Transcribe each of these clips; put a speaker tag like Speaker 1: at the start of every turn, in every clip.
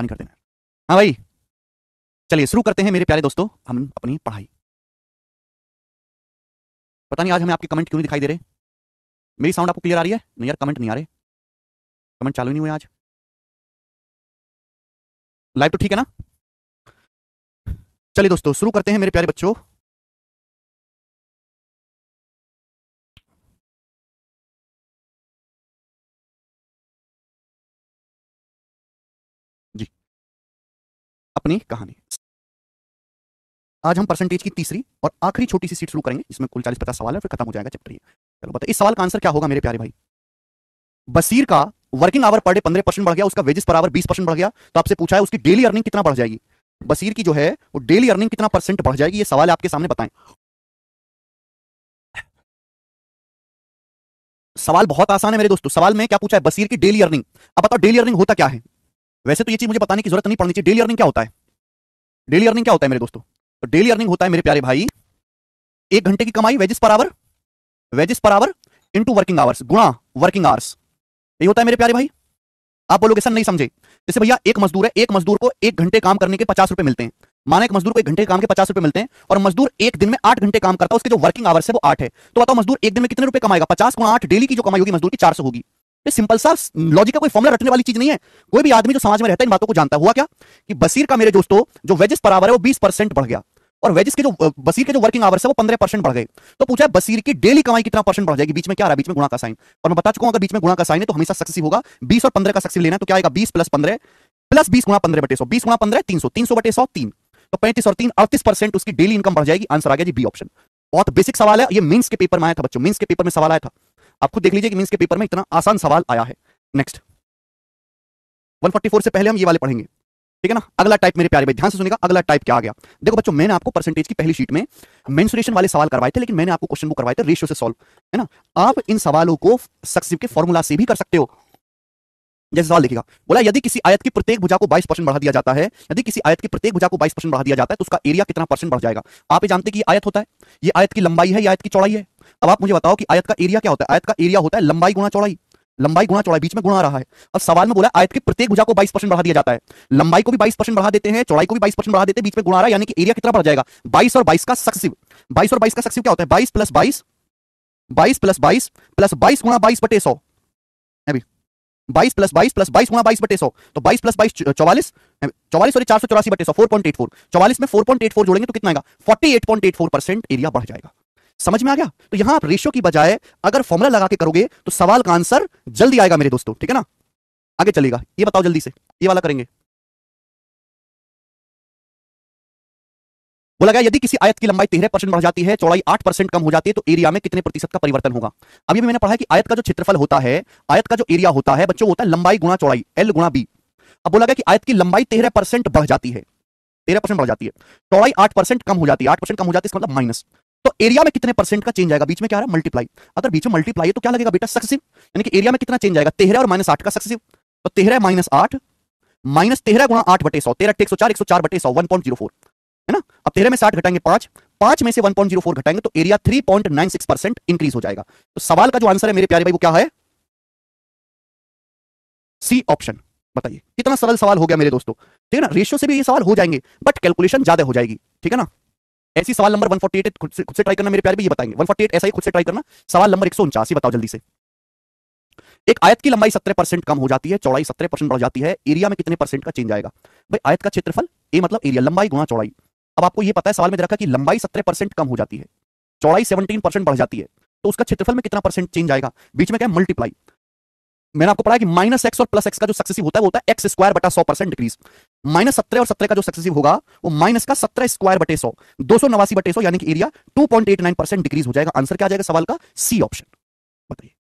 Speaker 1: पानी कर देना। हाँ भाई, चलिए शुरू करते हैं मेरे प्यारे दोस्तों हम अपनी पढ़ाई। पता नहीं आज हमें आपके कमेंट क्यों नहीं दिखाई दे रहे। मेरी साउंड आपको क्लियर आ रही है? नहीं यार, कमेंट नहीं आ रहे, कमेंट चालू ही नहीं हुए आज। लाइव तो ठीक है ना? चलिए दोस्तों शुरू करते हैं मेरे प्यारे बच्चों। जी, अपनी कहानी। आज हम परसेंटेज की तीसरी और आखिरी छोटी सी सीट शुरू करेंगे, इसमें कुल 40-50 सवाल है, फिर खत्म हो जाएगा चैप्टर ये। चलो बताइए इस सवाल का आंसर क्या होगा मेरे प्यारे भाई। बसीर का वर्किंग आवर पर डे 15% बढ़ गया, उसका वेजेस पर आवर 20% बढ़ गया, तो आपसे पूछा है उसकी डेली अर्निंग कितना बढ़ जाएगी। बसीर की जो है वो डेली अर्निंग कितना परसेंट बढ़ जाएगी, ये सवाल है आपके सामने, बताएं। सवाल बहुत आसान है मेरे दोस्तों। सवाल में क्या पूछा है, बसीर की डेली अर्निंग। अब बताओ डेली अर्निंग होता क्या है। वैसे तो ये चीज मुझे बताने की जरूरत नहीं पड़नी चाहिए। डेली अर्निंग क्या होता है? डेली अर्निंग क्या होता है मेरे दोस्तों? तो डेली अर्निंग होता है मेरे प्यारे भाई 1 घंटे की कमाई wages per hour, wages per hour into working hours गुणा वर्किंग आवर्स, यही होता है मेरे प्यारे भाई। आप बोलोगे सर नहीं समझे। जैसे भैया एक मजदूर है, एक मजदूर को 1 घंटे काम करने के 50 रुपए मिलते हैं। माना एक मजदूर को 1 घंटे काम के 50 रुपए मिलते हैं और मजदूर एक दिन में 8 घंटे काम करता है, उसके जो वर्किंग आवर्स है वो 8 है। तो बताओ मजदूर एक दिन में कितने रुपए कमाएगा? 50 गुणा 8, डेली की जो कमाई होगी मजदूर की 400 होगी। ये सिंपल सा लॉजिक का कोई फॉर्मुला रटने वाली चीज नहीं है। कोई भी आदमी जो समाज में रहता है इन बातों को जानता है। हुआ क्या कि बसीर का मेरे दोस्तों जो वेजेस पर आवर है वो 20% बढ़ गया और वेजेस के जो बसीर के जो वर्किंग आवर्स है वो 15% बढ़ गए। तो पूछा है बसीर की डेली कमाई कितना परसेंट बढ़ जाएगी। बीच में क्या रहा? बीच में गुणा का साइन, और मैं बता चुका हूं अगर बीच में गुणा का साइन है तो हमेशा सक्सेसिव होगा। 20 और 15 का सक्सेसिव लेना है तो क्या आएगा? 20 प्लस 15 प्लस 20 गुणा 15 बटे 100, 20 गुणा 15 300, 300 बटे 100 3, तो 35 और 3 38% उसकी डेली इनकम बढ़ जाएगी। आंसर आ गया जी बी ऑप्शन। बहुत बेसिक सवाल है, ये मेंस के पेपर में आया था बच्चों, मेंस के पेपर में सवाल आया था। आप खुद देख लीजिए कि मेंस के पेपर में इतना आसान सवाल आया है। नेक्स्ट 144 से पहले हम ये वाले पढ़ेंगे, ठीक है ना। अगला टाइप मेरे प्यारे भाई ध्यान से सुनिएगा, अगला टाइप क्या आ गया। देखो बच्चों मैंने आपको परसेंटेज की पहली शीट में मेंसुरेशन वाले सवाल करवाए थे, लेकिन मैंने आपको क्वेश्चन बुक करवाए थे रेशियो से सॉल्व, है ना। आप इन सवालों को सक्सेसिव के फॉर्मूला से भी कर सकते हो। जैसे सवाल देखिएगा, बोला यदि किसी आयत की प्रत्येक भुजा को 22% बढ़ा दिया जाता है, यदि किसी आयत की प्रत्येक भुजा को 22% बढ़ा दिया जाता है तो उसका एरिया कितना परसेंट बढ़ जाएगा। आप ये जानते कि ये आयत होता है, ये आयत की लंबाई है, ये आयत की चौड़ाई है। अब आप मुझे बताओ कि आयत का एरिया क्या होता है। आयत का एरिया होता है लंबाई गुणा चौड़ाई, लंबाई गुणा चौड़ाई, बीच में गुणा आ रहा है। अब सवाल में बोला आयत की प्रत्येक भुजा को 22% बढ़ा दिया जाता है, लंबाई को भी 22% बढ़ा देते हैं, चौड़ाई को भी 22% बढ़ा देते हैं, बीच में गुणा आ रहा है, यानी कि एरिया कितना बढ़ जाएगा? 22 और 22 का सक्सेसिव। 22 और 22 का सक्सेसिव क्या होता है? 22 प्लस 22, 22 प्लस 22 प्लस 22 गुणा 22 बटे 100 है भी 22 प्लस 22 प्लस 22 गुणा 22 बटे 100, तो 22 प्लस 22 44, 44 और 484 बटे 100 4.84, 44 में 4.84 जोड़ेंगे तो कितना आएगा? 48.84% एरिया बढ़ जाएगा। समझ में आ गया? तो यहां आप रेशियो की बजाय अगर फॉर्मूला लगा के करोगे तो सवाल का आंसर जल्दी आएगा मेरे दोस्तों, ठीक है ना। आगे चलेगा, ये बताओ जल्दी से, ये वाला करेंगे। बोला गया यदि किसी आयत की लंबाई 13% बढ़ जाती है, चौड़ाई 8% कम हो जाती है तो एरिया में कितने प्रतिशत का परिवर्तन होगा। अभी भी मैंने पढ़ा है कि आयत का जो क्षेत्रफल होता है, आयत का जो एरिया होता है बच्चों होता है लंबाई गुणा चौड़ाई, एल गुणा बी। अब बोला गया कि आयत की लंबाई 13% बढ़ जाती है, 13% बढ़ जाती है, चौड़ाई 8% कम हो जाती है, 8% कम हो जाती है इसका मतलब माइनस, तो एरिया में कितने परसेंट का चेंज आएगा। बीच में क्या आ रहा है? मल्टीप्लाई। अगर बीच में मल्टीप्लाई है तो क्या लगेगा बेटा? सक्सेसिव, यानी कि एरिया में कितना चेंज आएगा? 13 और माइनस 8 का सक्सेसिव, तो 13 माइनस 8 माइनस 13 गुणा 8 बटे 100, 13 104, 104 बटे 100 1.04, है ना। अब 13 में 60 घटाएंगे 5, 5 में से 1.04 घटाएंगे तो एरिया 3.96% इंक्रीज हो जाएगा। तो सवाल का जो आंसर है मेरे प्यारे भाई वो क्या है? C option. बताइए कितना सरल सवाल हो गया मेरे दोस्तों, ठीक है ना। रेशियो से भी ये सवाल हो जाएंगे बट कैलकुलेशन ज्यादा हो जाएगी, ठीक है ना। ऐसी सवाल नंबर 148 खुद से ट्राई करना मेरे प्यारे भाई, ये बताएंगे 148 ऐसा ही खुद से ट्राई करना। सवाल नंबर 149 बताओ जल्दी से। एक आयत की लंबाई 17% कम हो जाती है, चौड़ाई 17% बढ़ जाती है, एरिया में कितने परसेंट का चेंज आएगा। भाई आयत का क्षेत्रफल ए मतलब एरिया, लंबाई गुणा चौड़ाई। अब आपको ये पता है सवाल में दे रखा है कि लंबाई 17% कम हो जाती है, चौड़ाई 17% बढ़ जाती है, तो उसका क्षेत्रफल में कितना परसेंट चेंज आएगा। बीच में क्या है? मल्टीप्लाई। मैंने आपको पढ़ा कि माइनस एक्स और प्लस एक्स का जो सक्सेसिव होता है वो होता है एक्स स्क्वायर बटा 100% डिक्रीज। माइनस 17 और 17 का जो सक्सेसिव होगा वो माइनस का 17 स्क्वायर बटे 100, 289 बटे 100, यानी कि एरिया 2.89% डिक्रीज हो जाएगा। आंसर क्या आ जाएगा सवाल का? C option. बताइए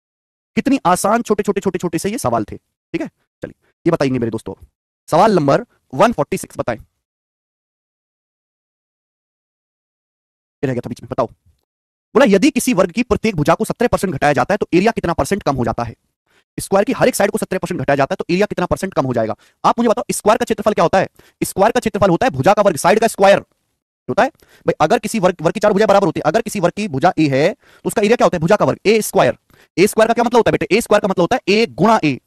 Speaker 1: कितनी आसान छोटे छोटे छोटे छोटे से ये सवाल थे, ठीक है। चलिए ये बताएंगे मेरे दोस्तों। सवाल नंबर 146 बताएं, रह गया था बीच में, बताओ। बोला यदि किसी वर्ग की प्रत्येक भुजा को 17% घटाया जाता है तो एरिया कितना परसेंट कम हो जाता है। स्क्वायर की हर एक साइड को 17% घटाया जाता है तो एरिया कितना परसेंट कम हो जाएगा। आप मुझे बताओ स्क्वायर का क्षेत्रफल क्या होता है। स्क्वायर का क्षेत्रफल होता है भुजा का वर्ग, साइड का स्क्वायर होता है। भाई अगर किसी वर्ग की 4 भुजा बराबर होती है, अगर किसी वर्ग की भुजा ए है तो उसका एरिया क्या होता है? भुजा का वर्ग, ए स्क्वायर। ए स्क्वायर का क्या मतलब होता है बेटे? ए स्क्वायर का मतलब होता है ए गुणा ए।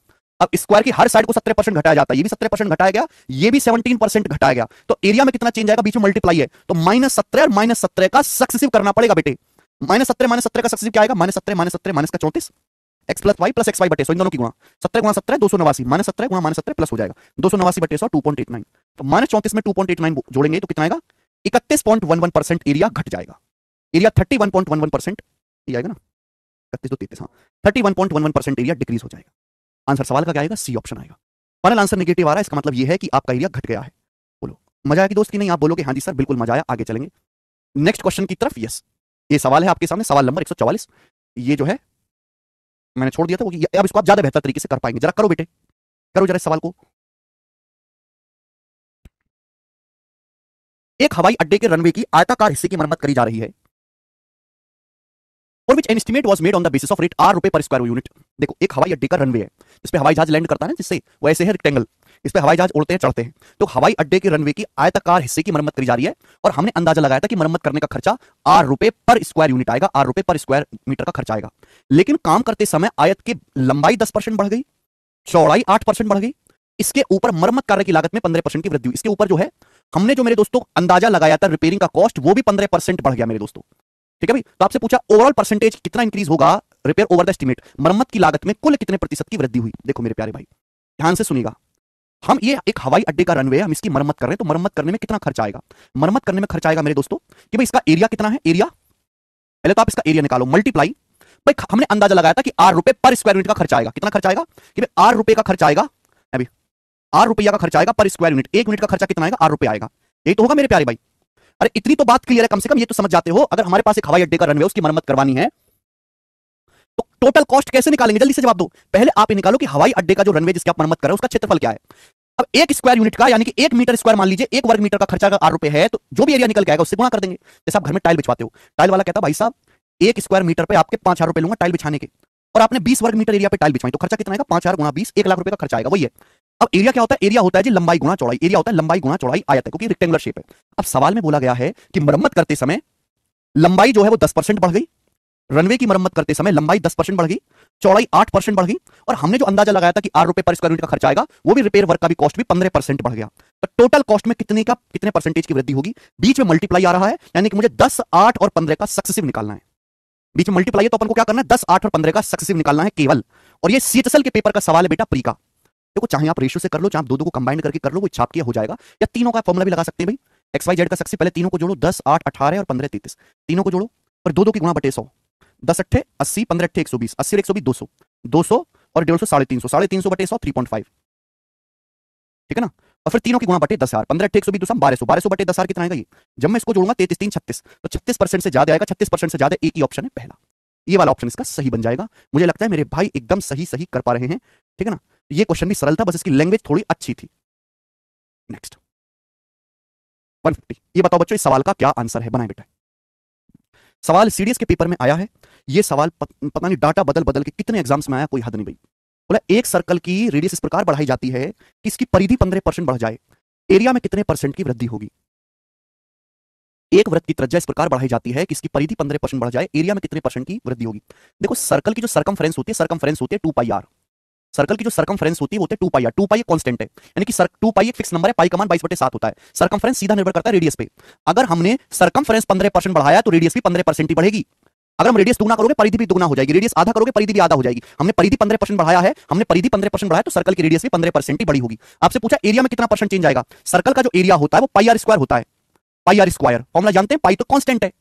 Speaker 1: अब स्क्वायर की हर साइड को 17% घटाया जाता है, ये भी 17% घटाया गया, ये भी 17% घटाया गया, तो एरिया में कितना चेंज आएगा, बीच में मल्टीप्लाई है, तो -17 और -17 का सक्सेसिव करना पड़ेगा बेटे। -17 का सक्सेसिव क्या आएगा, -17 माइनस का 34 x plus y plus x y बटे 100, इन दोनों की गुणा, 17 गुणा 17 289, -17 गुणा -17 प्लस हो जाएगा 289 बटे 100 2.89, तो -34 में 2.89 जोड़ेंगे तो कितना आएगा, 31.11% एरिया घट जाएगा, एरिया 31.11% ये आएगा ना, 31 हाँ, 31.11% एरिया डिक्रीज हो जाएगा। आंसर सवाल का क्या आएगा, सी ऑप्शन आएगा। फाइनल आंसर नेगेटिव आ रहा है, इसका मतलब ये है कि आपका एरिया घट गया है। बोलो मजा आया कि दोस्त की नहीं, आप बोलोगे हाँ जी सर बिल्कुल मजा आया, आगे चलेंगे नेक्स्ट क्वेश्चन की तरफ। यस, ये सवाल है आपके सामने, सवाल नंबर 144, ये जो है मैंने छोड़ दिया था वो, अब इसको आप ज्यादा बेहतर तरीके से कर पाएंगे, जरा करो बेटे, करो जरा इस सवाल को। एक हवाई अड्डे के रनवे की आयताकार हिस्से की मरम्मत करी जा रही है, और विच an estimate was made on the basis of rate ₹r पर स्क्वायर यूनिट। देखो एक हवाई अड्डे का रनवे है, इस पे हवाई जहाज लैंड करता है ना, जिससे वो ऐसे है रेक्टेंगल, इस पे हवाई जहाज उड़ते हैं चढ़ते हैं, तो हवाई अड्डे के रनवे की आयताकार हिस्से की मरम्मत करी जा रही है, और हमने अंदाजा लगाया था कि मरम्मत करने का खर्चा ₹r पर स्क्वायर यूनिट आएगा, ₹r पर स्क्वायर मीटर का खर्चा आएगा। लेकिन काम करते समय आयत की लंबाई 10% बढ़ गई, चौड़ाई 8% बढ़ गई, इसके ऊपर मरम्मत कार्य की लागत में 15% की वृद्धि हुई। इसके ऊपर जो है हमने जो मेरे दोस्तों अंदाजा लगाया था रिपेयरिंग का कॉस्ट, वो भी 15% बढ़ गया मेरे दोस्तों, ठीक है भाई। तो आपसे पूछा ओवरऑल परसेंटेज कितना इंक्रीज होगा, रिपेयर ओवर द एस्टिमेट, मरम्मत की लागत में कुल कितने प्रतिशत की वृद्धि हुई। देखो मेरे प्यारे भाई ध्यान से सुनिएगा, हम ये एक हवाई अड्डे का रनवे है, हम इसकी मरम्मत कर रहे हैं, तो मरम्मत करने में कितना खर्चा आएगा, मरम्मत करने में खर्चा आएगा मेरे दोस्तों कि भाई इसका एरिया कितना है, एरिया पहले तो आप इसका एरिया निकालो, मल्टीप्लाई, भाई हमने अंदाजा लगाया था कि ₹r पर स्क्वायर यूनिट का खर्चा आएगा, कितना खर्चा आएगा कि भाई ₹r का खर्चा आएगा, अभी ₹r का खर्चा आएगा पर स्क्वायर यूनिट, एक यूनिट का खर्चा कितना आएगा, ₹r आएगा, यही तो होगा मेरे प्यारे भाई। अरे इतनी तो बात क्लियर है, कम से कम ये तो समझ जाते हो, अगर हमारे पास एक हवाई अड्डे का रनवे उसकी मरम्मत करवानी है तो टोटल कॉस्ट कैसे निकालेंगे, जल्दी से जवाब दो। पहले आप ये निकालो कि हवाई अड्डे का जो रनवे जिसकी आप मरम्मत कर रहे हो उसका क्षेत्रफल क्या है। अब एक स्क्वायर यूनिट का यानी कि 1 मीटर स्क्वायर मान लीजिए, 1 वर्ग मीटर का खर्चा अगर ₹r है, तो जो भी एरिया निकल के आएगा उससे गुणा कर देंगे। जैसे आप घर में टाइल बिछवाते हो, टाइल वाला कहता भाई साहब 1 स्क्वायर मीटर पे आपके ₹5000 लूंगा टाइल बिछाने के, और आपने 20 वर्ग मीटर एरिया पे टाइल बिछवाई, तो खर्चा कितना आएगा, 5000 गुणा 20, 1 लाख रुपए का खर्चा आएगा, वही है। अब एरिया क्या होता है, एरिया होता है जी लंबाई गुणा चौड़ाई, एरिया होता है लंबाई गुणा चौड़ाई आयत है, क्योंकि रेक्टेंगुलर शेप है। अब सवाल में बोला गया है कि मरम्मत करते समय लंबाई जो है वो 10% बढ़ गई, रनवे की मरम्मत करते समय लंबाई 10% बढ़ गई, चौड़ाई 8% बढ़ गई, और हमने जो अंदाजा लगाया था कि ₹r पर स्क्वायर यूनिट का खर्चा आएगा, वो भी रिपेयर वर्क का भी कॉस्ट भी 15% बढ़ गया। तो टोटल कॉस्ट में कितने परसेंटेज की वृद्धि होगी, बीच में मल्टीप्लाई आ रहा है, यानी कि मुझे 10, 8 और 15 का सक्सेसिव निकालना है। बीच में मल्टीप्लाई है तो अपन को क्या करना है, 10, 8 और 15 का सक्सेसिव निकालना है केवल। और ये सीएचएसएल के पेपर का सवाल है बेटा प्री का। देखो चाहे आप रेशियो से कर लो, चाहे आप दो को कंबाइन करके कर लो, वो छाप किया हो जाएगा, या तीनों का फॉर्मुला भी लगा सकते हैं भाई। एक्स वाई जेड का सक्सेसिव पहले तीनों को जोड़ो, 10, 8, 18 और 15, 33, तीनों को जोड़ो, और दो की गुणा बटे 100, 10 अट्ठे 80, 15 अट्ठे 120, 80 और 120 200, 200 और 150 350, 350 बटे 100 3.5, ठीक है ना। और फिर तीनों की गुणा बटे 10,000, 15 अट्ठे 120 200 1200, 1200 बटे 10,000 कितना आएगा, ये जब मैं इसको जोड़ूंगा 33 3 36, तो 36% से ज्यादा आएगा, 36% से ज्यादा, एक ही ऑप्शन है पहला, ये वाला ऑप्शन इसका सही बन जाएगा। मुझे लगता है मेरे भाई एकदम सही सही कर पा रहे हैं, ठीक है ना। ये क्वेश्चन भी सरल था, बस इसकी लैंग्वेज थोड़ी अच्छी थी। नेक्स्ट 150, ये बताओ बच्चों इस सवाल का क्या आंसर है, बनाए बेटा। सवाल सीडीएस के पेपर में आया है, ये सवाल पता नहीं डाटा बदल बदल के कितने एग्जाम्स में आया, कोई हद नहीं भाई। बोला एक सर्कल की रेडियस इस प्रकार बढ़ाई जाती है कि इसकी परिधि 15% बढ़ जाए, एरिया में कितने परसेंट की वृद्धि होगी। एक वृत्त की त्रिज्या इस प्रकार बढ़ाई जाती है कि इसकी परिधि 15% बढ़ जाए, एरिया में कितने परसेंट की वृद्धि होगी। देखो सर्कल की जो सरकमफ्रेंस होती है 2 पाई आर, सर्कल की जो सरकमफ्रेंस होती है वो होती है 2 पाई आर, 2 पाई एक कांस्टेंट है, यानी कि 2 पाई एक फिक्स नंबर है, पाई का मान 22/7 होता है। सरकमफ्रेंस सीधा निर्भर करता है रेडियस पे, अगर हमने सरकमफ्रेंस 15% बढ़ाया तो रेडियस भी 15% ही बढ़ेगी। अगर हम रेडियस दुगना करोगे परिधि भी दुगना हो जाएगी, रेडियस आधा करोगे परिधि भी आधा हो जाएगी। हमने परिधि 15% बढ़ाया है, हमने परिधि 15% बढ़ाया तो सर्कल की रेडियस भी 15% ही बड़ी होगी। आपसे पूछा एरिया में कितना परसेंट चेंज आएगा, सर्कल का जो एरिया होता है वो पाई आर स्क्वायर होता है, पाई आर स्क्वायर फॉर्मुला जानते हैं, पाई तो कांस्टेंट है,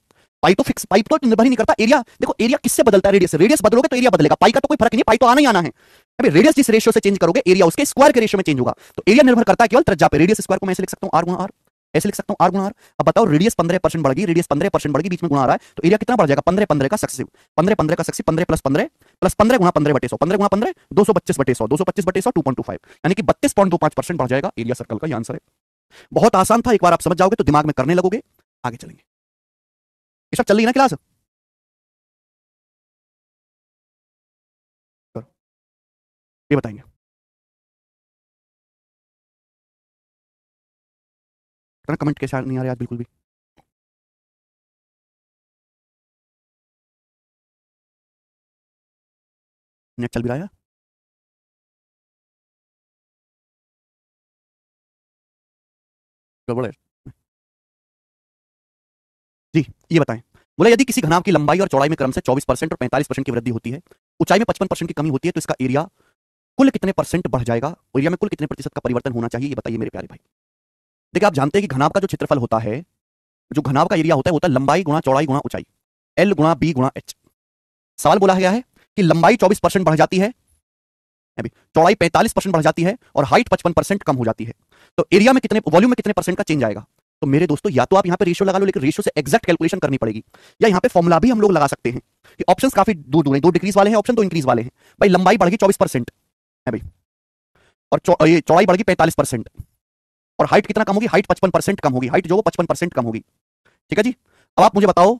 Speaker 1: पाई तो फिक्स, पाई तो निर्भर ही नहीं करता। एरिया देखो एरिया किससे बदलता है, रेडियस से, रेडियस बदलोगे तो एरिया बदलेगा, पाई का तो कोई फर्क नहीं, पाई तो आना ही आना है। अभी रेडियस जिस रेशियो से चेंज करोगे एरिया उसके स्क्वायर के रेशियो में चेंज होगा, तो एरिया निर्भर करता है केवल त्रिज्या पे। रेडियस स्क्वायर को मैं ऐसे लिख सकता हूं आर गुणा आर, ऐसे लिख सकता हूं आर गुणा आर। अब बताओ रेडियस 15% बढ़ गई, रेडियस 15% बढ़ गई, बीच में गुणा आ रहा है, तो एरिया कितना बढ़ जाएगा, 15 15 का सक्सेसिव, 15 15 का सक्सेसिव, 15 प्लस 15 गुणा 15 बटे 100, 15 गुणा 15 225 बटे 100, 225 बटे 100 2.25, यानी कि 32.25% बढ़ जाएगा एरिया सर्कल का, ये आंसर है। बहुत आसान था, एक बार आप समझ जाओगे तो दिमाग में करने लगोगे। आगे चलेंगे, ये सब चल रही है ना क्लास, ये बताएंगे कमेंट कैसे नहीं आ रहे आज बिल्कुल भी। नेट चल भी रहा है। गड़बड़ है जी। ये बताएं, बोला यदि किसी घनाभ की लंबाई और चौड़ाई में क्रम से 24% और 45% की वृद्धि होती है, ऊंचाई में 55% की कमी होती है, तो इसका एरिया कुल कितने परसेंट बढ़ जाएगा, एरिया में कुल कितने प्रतिशत का परिवर्तन होना चाहिए, ये बताइए मेरे प्यारे भाई। देखिए आप जानते हैं कि घनाभ का जो क्षेत्रफल होता है, जो घनाभ का एरिया होता है, वो होता है लंबाई गुणा चौड़ाई गुणा ऊंचाई, एल गुणा बी गुणा एच। सवाल बोला गया है कि लंबाई 24% बढ़ जाती है, अभी चौड़ाई 45% बढ़ जाती है और हाइट 55% कम हो जाती है, तो एरिया में कितने, वॉल्यूम में कितने परसेंट का चेंज आएगा। तो मेरे दोस्तों या तो आप यहां पे रेशियो लगा लो, लेकिन रेशियो से एग्जैक्ट कैलकुलेशन करनी पड़ेगी, या यहां पे फॉर्मुला भी हम लोग लगा सकते हैं कि ऑप्शंस काफी दूर दूर हैं, 2 डिक्रीज वाले हैं ऑप्शन, 2 इंक्रीज वाले हैं। भाई लंबाई बढ़ गई 24% है भाई, और ये चौड़ाई बढ़ गई 45%, और हाइट कितना कम होगी, हाइट 55% कम होगी, हाइट जो वो 55% कम होगी। ठीक है जी। अब आप मुझे बताओ,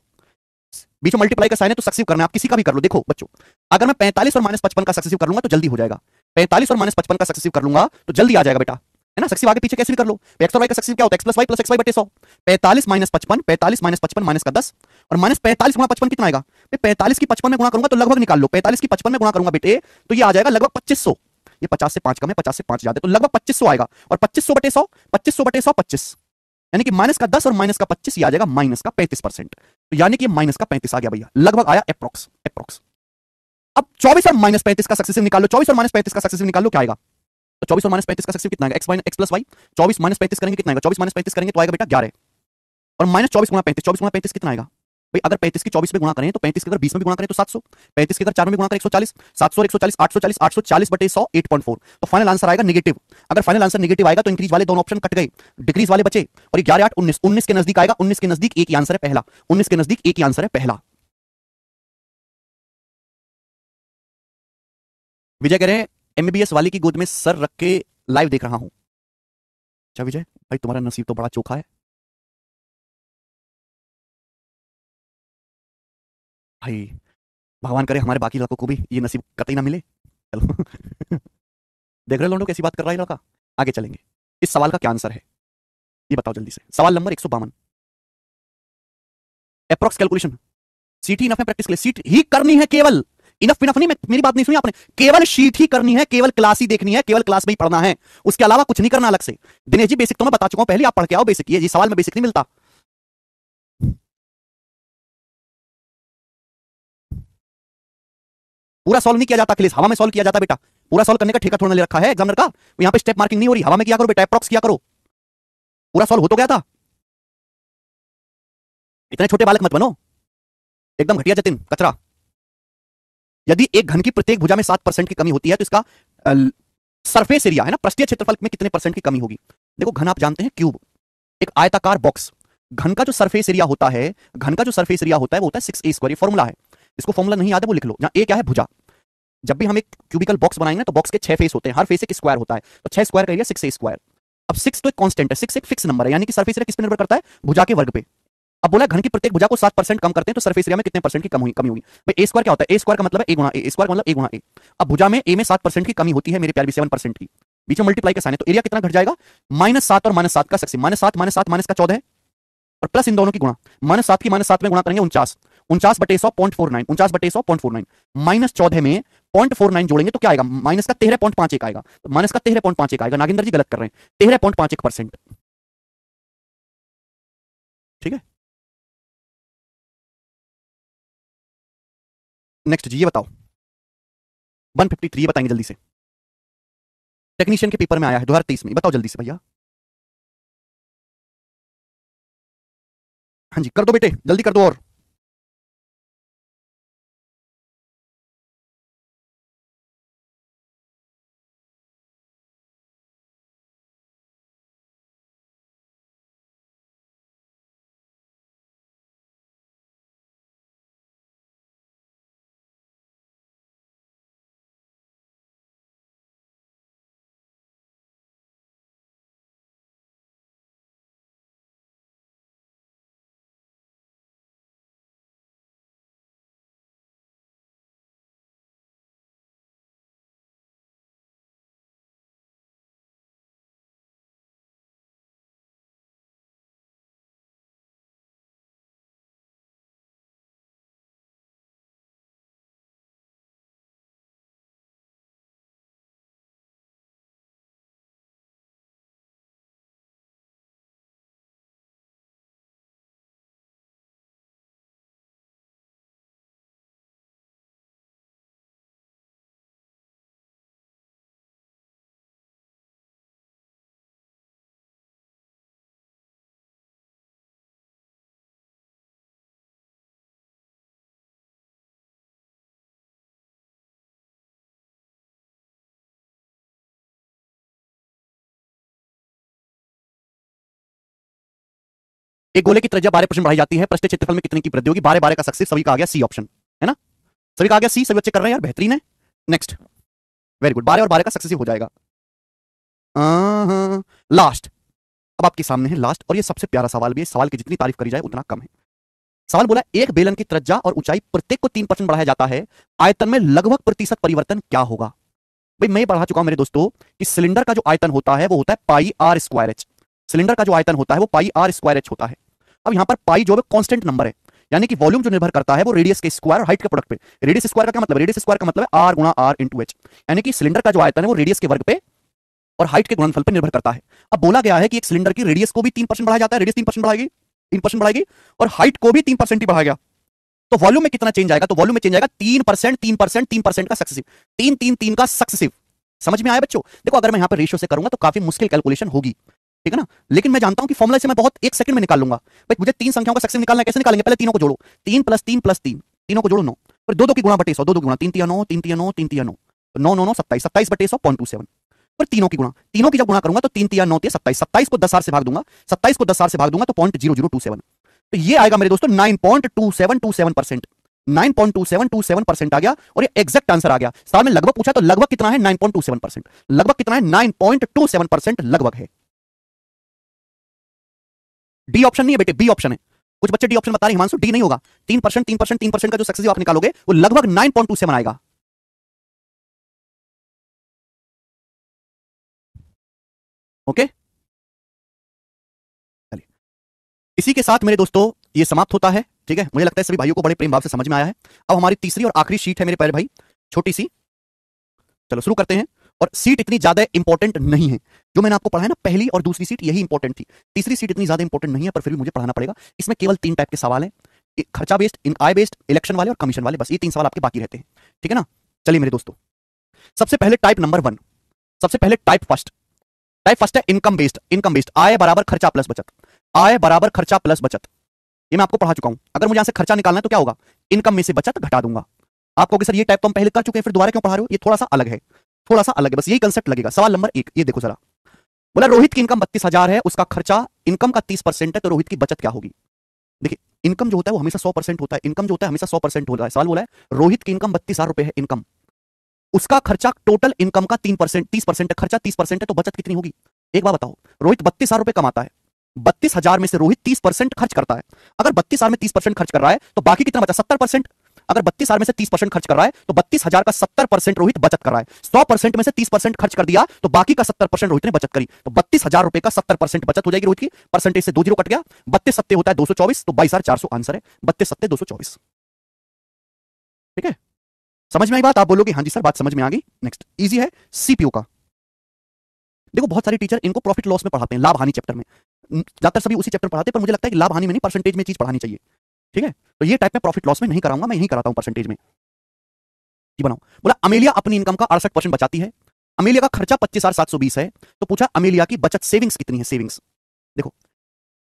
Speaker 1: बीच में मल्टीप्लाई का साइन है तो सक्सेसिव करना है, आप किसी का भी कर लो। देखो बच्चों, अगर मैं 45 और -55 का सक्सेसिव कर लूंगा तो जल्दी हो जाएगा, 45 और -55 का सक्सेसिव कर लूंगा तो जल्दी आ जाएगा बेटा, है ना। सक्सेसिव आगे पीछे कैसे भी कर लो, एक्स और वाई का सक्सेसिव क्या होता है, x plus y plus x y बटे 100। 45 -55, 45 -55 माइनस का 10, और -45 गुणा 55 कितना आएगा, 45 की 55 में गुणा करूंगा तो लगभग निकाल लो, 45 की 55 में गुणा करूंगा बेटे तो ये आ जाएगा लगभग 2500। ये 50 से 5 कम है, 50 से 5 ज्यादा है, तो लगभग 2500 आएगा, और 2500 बटे 100, 2500 बटे 100 25, यानी कि माइनस का 10 और माइनस का 25, ये आ जाएगा माइनस का 35%। तो यानी कि माइनस का 35 आ गया भैया, लगभग आया, अप्रोक्स अप्रोक्स। अब 24 और -35 का सक्सेसिव निकाल लो, 24 और -35 का सक्सेसिव निकाल लो, क्या आएगा। तो 24 और -35 का सक्सेसिव कितना आएगा, एक्स प्लस वाई। 24 -35 करेंगे कितना आएगा, 24 -35 करेंगे तो आएगा बेटा 11, और -24 गुणा 35, 24 गुणा 35 कितना आएगा भाई, अगर 35 की 24 में गुणा करें तो 35 के अगर 20 में भी गुणा करें तो 700, 35 के अगर 4 में गुणा करें 140, 700 और 140 840, 840 बटे 100 8.4, तो फाइनल आंसर आएगा नेगेटिव। अगर फाइनल आंसर नेगेटिव आएगा तो इंक्रीज वाले दोनों ऑप्शन कट गए, डिक्रीज वाले बचे, और 11 8 19, 19 के नजदीक आएगा, 19 के नजदीक एक ही आंसर है पहला, 19 के नजदीक एक ही आंसर है पहला। विजय कह रहे हैं एमबीबीएस वाली की गोद में सर रख के लाइव देख रहा हूं। अच्छा विजय भाई, तुम्हारा नसीब तो बड़ा चोखा है भाई, भगवान करे हमारे बाकी लड़कों को भी ये नसीब कतई ना मिले। चलो देख रहे हो लोगों कैसी बात कर रहा है लड़का। आगे चलेंगे, इस सवाल का क्या आंसर है ये बताओ जल्दी से। सवाल नंबर 152, अप्रोक्स कैलकुलेशन। सीट ही इनफ है प्रैक्टिस के लिए, सीट ही करनी है केवल, इनफ इनफ नहीं, मेरी बात नहीं सुनी आपने, केवल शीट ही करनी है, केवल क्लास ही देखनी है, केवल क्लास में ही पढ़ना है, उसके अलावा कुछ नहीं करना अलग से। दिनेश जी बेसिक तो मैं बता चुका हूं, पहले आप पढ़ के आओ बेसिक, ये जी सवाल में बेसिक नहीं मिलता। पूरा सॉल्व नहीं किया जाता अखिलेश, हवा में सॉल्व किया जाता बेटा, पूरा सॉल्व करने का ठेका थोड़ा ले रखा है एग्जामिनर का, यहां पे स्टेप मार्किंग नहीं हो रही, हवा में किया करो बेटा, अप्रॉक्स किया करो, पूरा सॉल्व हो तो गया था। इतने छोटे बालक मत बनो, एकदम घटिया जतिन कचरा। यदि एक घन की प्रत्येक भुजा में 7% की कमी होती है तो इसका सरफेस एरिया है ना, पृष्ठीय क्षेत्रफल में कितने परसेंट की कमी होगी। देखो घन आप जानते हैं क्यूब, एक आयताकार बॉक्स, घन का जो सरफेस एरिया होता है, घन का जो सरफेस एरिया होता है वो होता है 6a², ये फॉर्मूला है, इसको फॉर्मूला नहीं याद है वो लिख लो। जहां ए क्या है, भुजा। जब भी हम एक क्यूबिकल बॉक्स बनाएंगे तो बॉक्स के 6 फेस होते हैं, हर फेस एक स्क्वायर होता है, तो 6 स्क्वायर का एरिया 6a²। अब 6 तो एक कांस्टेंट है, 6 एक फिक्स नंबर है, यानी कि सरफेस एरिया किस पर निर्भर करता है, भुजा के वर्ग पे। अब बोला घन की प्रत्येक भुजा को 7% कम करते हैं तो सरफेस एरिया में कितने परसेंट की कमी होगी। भाई ए स्क्वायर क्या होता है, ए स्क्वायर का मतलब है ए गुणा ए, स्क्वायर का मतलब ए गुणा ए। अब भुजा में ए में 7% की कमी होती है मेरे प्यारे, 7% की, बीच में मल्टीप्लाई का साइन है, तो एरिया कितना घट जाएगा, -7 और -7 का सक्सेसिव, -7 -7 माइनस का 14 है, और प्लस इन दोनों की गुणा, -7 की -7 में गुणा करेंगे 49, 49 बटे 100 0.49, 49 बटे 100 0.49, -14 में 0.49 जोड़ेंगे तो क्या आएगा, माइनस का 13.51 आएगा, तो माइनस का 13.51 आएगा, नागेंद्र जी गलत कर रहे हैं, 13.51%। ठीक है, नेक्स्ट जी ये बताओ, 153 बताएंगे जल्दी से, टेक्नीशियन के पेपर में आया है 2023 में, बताओ जल्दी से भैया। हाँ जी कर दो बेटे, जल्दी कर दो और एक गोले की त्रिज्या 12% बढ़ाई जाती है, पृष्ठीय क्षेत्रफल में कितने की वृद्धि होगी? 12 12 का सक्सेस, सभी का आ गया सी ऑप्शन, है ना? सभी का आ गया सी, सभी बच्चे कर रहे हैं यार, बेहतरीन है। नेक्स्ट, वेरी गुड, 12 और 12 का सक्सेसिव हो जाएगा। लास्ट, अब आपके सामने है लास्ट, और ये सबसे प्यारा सवाल भी है, सवाल की जितनी तारीफ करी जाए उतना कम है। सवाल बोला एक बेलन की त्रिज्या और ऊंचाई प्रत्येक को 3% बढ़ाया जाता है, आयतन में लगभग प्रतिशत परिवर्तन क्या होगा? भाई मैं पढ़ा चुका हूं मेरे दोस्तों कि सिलेंडर का जो आयतन होता है वो होता है पाई आर स्क्वायर एच। सिलेंडर का जो आयतन होता है वो पाई आर स्क्वायर एच होता है। अब यहां पर पाई जो है कांस्टेंट नंबर है, यानी कि वॉल्यूम जो निर्भर करता है वो रेडियस के स्क्वायर और हाइट के प्रोडक्ट पे। रेडियस स्क्वायर का क्या मतलब है? रेडियस स्क्वायर का मतलब है आर गुणा आर इंटू एच, यानी कि सिलेंडर का जो आयतन है वो रेडियस के वर्ग पे और हाइट के गुणनफल पर निर्भर करता है। अब बोला गया है कि एक सिलेंडर की रेडियस को भी 3% बढ़ाया जाता है, रेडियस 3% बढ़ाएगी, 3% बढ़ाएगी, और हाइट को भी 3% ही बढ़ाया गया, तो वॉल्यूम में कितना चेंज आएगा? तो वॉल्यूम में चेंज आएगा 3%, 3%, 3% का सक्सेसिव, 3 3 3 का सक्सेसिव। समझ में आया बच्चों? देखो अगर मैं यहां पर रेशियो से करूंगा तो काफी मुश्किल कैलकुलेशन होगी, ठीक है ना, लेकिन मैं जानता हूं कि फॉर्मूला से मैं बहुत 1 सेकंड में निकाल लूंगा। भाई मुझे 3 संख्याओं का सक्सेसिव निकालना है, कैसे निकालेंगे? पहले तीनों को जोड़ो, 3 + 3 + 3, तीनों को जोड़ो 9, फिर 2 2 की गुणा बटे 100, 2 2 गुणा 3 3 9, 3 3 9, 3 3 9, 9 9 9 27, 27 बटे 100 0.27, फिर तीनों की गुणा, तीनों की जब गुणा करूंगा तो 3 3 9 27, 27 को 10 से भाग दूंगा, 27 को 10 से भाग दूंगा तो 0.0027, तो ये आएगा मेरे दोस्तों 9.2727%, 9.2727% आ गया, और ये एग्जैक्ट आंसर आ गया। सवाल में लगभग पूछा तो लगभग कितना है? 9.27%। लगभग कितना है? 9.27% लगभग है। डी ऑप्शन नहीं है बेटे, बी ऑप्शन है। कुछ बच्चे डी ऑप्शन बता रहे हैं, हिमांशु डी नहीं होगा। 3%, 3%, 3% का जो सक्सेसिव आप निकालोगे वो लगभग 9.27 आएगा। ओके, चलिए इसी के साथ मेरे दोस्तों ये समाप्त होता है, ठीक है। मुझे लगता है सभी भाइयों को बड़े प्रेम भाव से समझ में आया है। अब हमारी तीसरी और आखिरी शीट है मेरे प्यारे भाई, छोटी सी, चलो शुरू करते हैं। और सीट इतनी ज्यादा इंपॉर्टेंट नहीं है, जो मैंने आपको पढ़ा है ना, पहली और दूसरी सीट यही इंपॉर्टेंट थी। तीसरी सीट इतनी ज्यादा इंपॉर्टेंट नहीं है, पर फिर भी मुझे पढ़ाना पड़ेगा। इसमें केवल 3 टाइप के सवाल हैं, खर्चा बेस्ड, इन आय बेस्ड, इलेक्शन वाले और कमीशन वाले, बस ये 3 सवाल आपके बाकी रहते हैं, ठीक है ना। चलिए मेरे दोस्तों, सबसे पहले टाइप नंबर 1, सबसे पहले टाइप फर्स्ट है इनकम बेस्ड। इनकम बेस्ड, आय बराबर खर्चा प्लस बचत, आय बराबर खर्चा प्लस बचत, ये मैं आपको पढ़ा चुका हूं। अगर मुझे यहां से खर्चा निकालना है तो क्या होगा? इनकम में से बचत घटा दूंगा। आप कहोगे सर ये टाइप तो हम पहले कर चुके हैं, फिर दोबारा क्यों पढ़ा रहे हो? ये थोड़ा सा अलग है, थोड़ा सा अलग है, बस यही कंसेप्ट लगेगा। सवाल नंबर 1, ये देखो जरा, बोला रोहित की इनकम 32,000 है, उसका खर्चा इनकम का 30% है, तो रोहित की बचत क्या होगी? देखिए इनकम जो होता है वो हमेशा 100% होता है, इनकम जो होता है हमेशा 100% होता है। सवाल बोला है रोहित की इनकम 32,000 रुपए है इनकम, उसका खर्चा टोटल इनकम का 3%, 30% है, खर्चा 30% है, तो बचत कितनी होगी? एक बात बताओ, रोहित 32,000 रुपए कमाता है, 32,000 में से रोहित 30% खर्च करता है। अगर 32,000 में 30% खर्च कर रहा है तो बाकी कितना बचा? 70%। अगर 32,000 में से 30% खर्च कर रहा है तो 32,000 का 70% रोहित बचत कर रहा है। 100% में से 30% खर्च कर दिया तो बाकी का 70% रोहित ने बचत करी, तो 32,000 रुपए का 70% बचत हो जाएगी रोहित की। परसेंटेज से 2 जीरो कट गया, 32 सत्ते होता है 224, तो 22,400 आंसर है, 32 सत्ते 224, ठीक है। समझ में आई बात? आप बोलोगे हाँ जी सर बात समझ में आ गई। नेक्स्ट इजी है, सीपीयू का। देखो बहुत सारे टीचर इनको प्रॉफिट लॉस में पढ़ाते हैं, लाभ हानि चैप्टर में, ज्यादातर सभी उसी चैप्टर पढ़ाते हैं, पर मुझे लगता है कि लाभ हानि में नहीं, परसेंटेज में चीज पढ़ानी चाहिए, ठीक है। तो ये टाइप में प्रॉफिट लॉस में नहीं कराऊंगा, मैं यही कराता हूं परसेंटेज में। ये बनाओ, बोला अमेलिया अपनी इनकम का 68% बचाती है, अमेलिया का खर्चा 25,720 है, तो पूछा अमेलिया की बचत सेविंग्स कितनी है? सेविंग्स देखो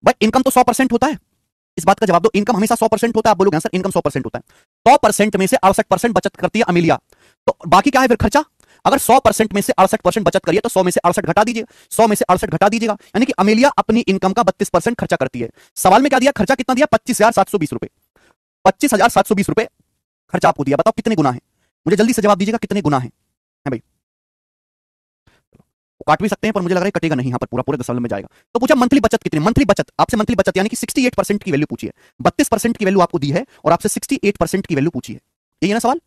Speaker 1: भाई, इनकम तो 100% होता है, इस बात का जवाब दो। इनकम हमेशा 100% होता है, आप बोलोगे सर इनकम 100% होता है, 100% में से 68% बचत करती है अमेलिया, तो बाकी क्या है फिर? खर्चा। अगर 100% में से 68% बचत करिए तो 100 में से 68 घटा दीजिए, 100 में से 68 घटा दीजिएगा, यानी कि अमेलिया अपनी इनकम का 32% खर्चा करती है। सवाल में क्या दिया? खर्चा कितना दिया? 25,720 रुपए, 25,720 रुपए खर्चा आपको दिया, बताओ कितने गुना है? मुझे जल्दी से जवाब दीजिएगा, कितने गुना है भाई? काट भी सकते हैं पर मुझे लग रहा है कटेगा नहीं, यहां पर पूरा पूरे दशमलव में जाएगा। तो पूछा मंथली बचत कितनी? मंथली बचत, आपसे मंथली बचत यानी कि 68% की वैल्यू पूछी है, 32% की वैल्यू आपको दी है और आपसे 68% की वैल्यू पूछी है, यही है ना सवाल?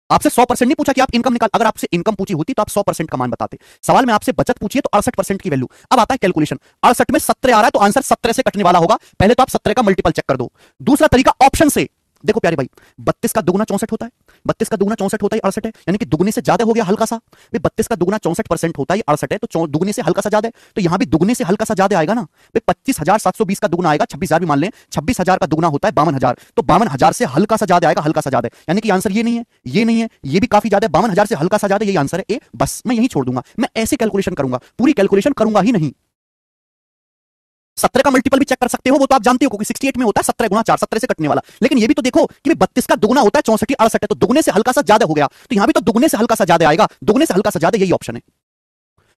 Speaker 1: आपसे 100% नहीं पूछा कि आप इनकम निकाल, अगर आपसे इनकम पूछी होती तो आप 100% का मान बताते। सवाल में आपसे बचत पूछी है तो 68% की वैल्यू। अब आता है कैलकुलेशन, 68 में 17 आ रहा है तो आंसर 17 से कटने वाला होगा। पहले तो आप 17 का मल्टीपल चेक कर दो। दूसरा तरीका ऑप्शन से देखो प्यारे भाई, 32 का दुगुना 64 होता है, 32 का दुगुना 64 होता है 68 है, यानी कि दुगने से ज्यादा हो गया हल्का सा। 32 का दुगुना 64% होता है 68 है, तो दुगने से हल्का सा ज्यादा है, तो यहां भी दुगने से हल्का सा ज्यादा आएगा ना। 25,720 का दुगुना आएगा 26,000 भी मान लें, 26,000 का दुगुना होता है 52,000, तो 52,000 से हल्का सा ज्यादा आएगा, हल्का सा ज्यादा, यानी कि आंसर ये नहीं है, ये नहीं है, ये भी काफी ज्यादा है, 52,000 से हल्का सा ज्यादा, यही आंसर है ए। बस मैं यही छोड़ दूंगा, मैं ऐसे कैलकुलेशन करूंगा, पूरी कैलकुलेशन करूंगा ही नहीं। 17 का मल्टीपल भी चेक कर सकते हो, वो तो आप जानते हो क्योंकि 68 में होता है 17 गुणा 4, 17 से कटने वाला। लेकिन ये भी तो देखो कि 32 का दुगुना होता है 64, 68 है, तो दुगने से हल्का सा ज्यादा हो गया, तो यहां भी तो दुगने से हल्का सा ज्यादा आएगा, दुगने से हल्का सा ज्यादा, यही ऑप्शन है।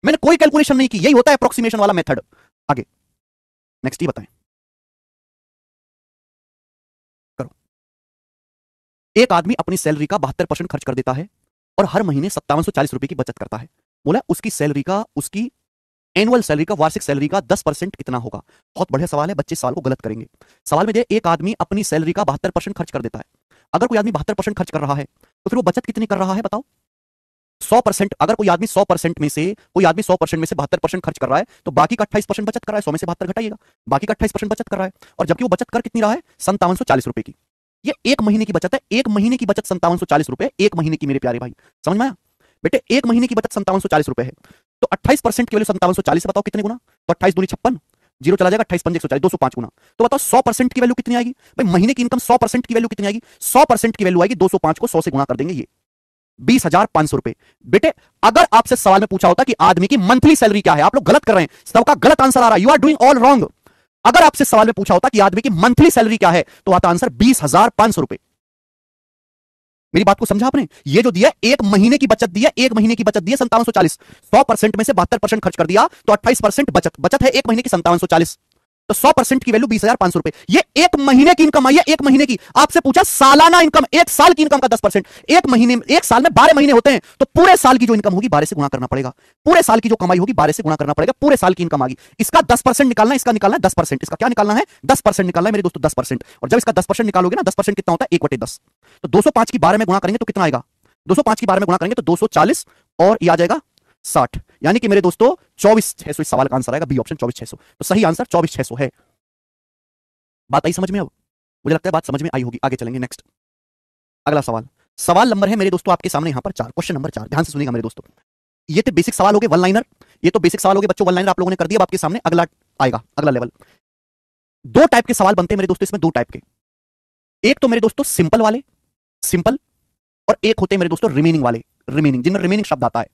Speaker 1: मैंने कोई कैलकुलेशन नहीं की, यही होता है अप्रोक्सीमेशन वाला मेथड। आगे नेक्स्ट ही बताएं। एक आदमी अपनी सैलरी का 72% खर्च कर देता है और हर महीने 5740 रुपए की बचत करता है। बोला उसकी सैलरी का, उसकी एनुअल सैलरी का, वार्षिक सैलरी का 10% कितना होगा? बहुत बढ़िया सवाल है, बच्चे सवाल को गलत करेंगे। सवाल में दे एक आदमी अपनी सैलरी का 72% खर्च कर देता है। अगर कोई आदमी 72% खर्च कर रहा है तो फिर वो बचत कितनी कर रहा है बताओ? 100%। अगर कोई आदमी 100% में से 72% खर्च कर रहा है तो बाकी का 28% बचत कर रहा है। 100 में से 72 घटाइएगा, बाकी का 28% बचत कर रहा है। और जबकि वो बचत कर कितनी रहा है? 5740 रुपए की। ये एक महीने की बचत है। एक महीने की बचत 5740 रुपए, एक महीने की मेरे प्यारे भाई, समझ में आया? बेटे एक महीने की बचत 5740 रुपए है तो 28% की वैल्यू 5740 से बताओ कितने गुना? तो 28 दूनी 56, जीरो चला जाएगा, 28 पंजे 140, 205 गुना। तो बताओ 100% की वैल्यू कितनी आएगी भाई? महीने की इनकम 100% की वैल्यू कितनी आएगी? 100% की वैल्यू आएगी 205 को 100 से गुणा कर देंगे, ये 20,500 रुपए। बेटे अगर आपसे सवाल में पूछा होता कि आदमी की मंथली सैलरी क्या है, आप लोग गलत कर रहे हैं, सबका गलत आंसर आ रहा है, you are doing all wrong. अगर आपसे सवाल में पूछा होता कि आदमी की मंथली सैलरी क्या है तो आता आंसर 20,500 रुपए। मेरी बात को समझा आपने? ये जो दिया एक महीने की बचत दी है, एक महीने की बचत दी है 5740, 100% में से 72% खर्च कर दिया तो 28% बचत है एक महीने की 5740, तो 100% की वैल्यू 20,500 रुपए। ये एक महीने की इनकम आई है, एक महीने की। आपसे पूछा सालाना इनकम, एक साल की इनकम का 10%। एक महीने, एक साल में 12 महीने होते हैं तो पूरे साल की जो इनकम होगी 12 से गुणा करना पड़ेगा। पूरे साल की जो कमाई होगी 12 से गुणा करना पड़ेगा। पूरे साल की इनकम आ गई, इसका 10% निकालना है, इसका निकालना है 10%। इसका क्या निकालना है? 10% निकालना है मेरे दोस्तों, 10%। और जब इसका 10% निकालोगे ना, 10% कितना होता है? 1/10। तो 205 की 12 में गुणा करेंगे तो कितना आएगा? 205 की 12 में गुणा करेंगे तो 240 और ये आ जाएगा 60, यानी कि मेरे दोस्तों 24,600 इस सवाल का आंसर आएगा, बी ऑप्शन 24,600। तो सही आंसर 24,600 है। बात आई समझ में? अब मुझे लगता है बात समझ में आई होगी। आगे चलेंगे, नेक्स्ट अगला सवाल। सवाल नंबर है मेरे दोस्तों आपके सामने यहां पर 4, क्वेश्चन नंबर 4। ध्यान से सुनिएगा मेरे दोस्तों, ये तो बेसिक सवाल हो गए, वन लाइनर। ये तो बेसिक सवाल हो गए बच्चों, वन लाइनर आप लोगों ने कर दिया। अब आपके सामने अगला आएगा, अगला लेवल। दो टाइप के सवाल बनते हैं मेरे दोस्तों इसमें, दो टाइप के। एक तो मेरे दोस्तों सिंपल वाले, सिंपल, और एक होते हैं मेरे दोस्तों रिमेनिंग वाले, रिमेनिंग, जिनमें रिमेनिंग शब्द आता है।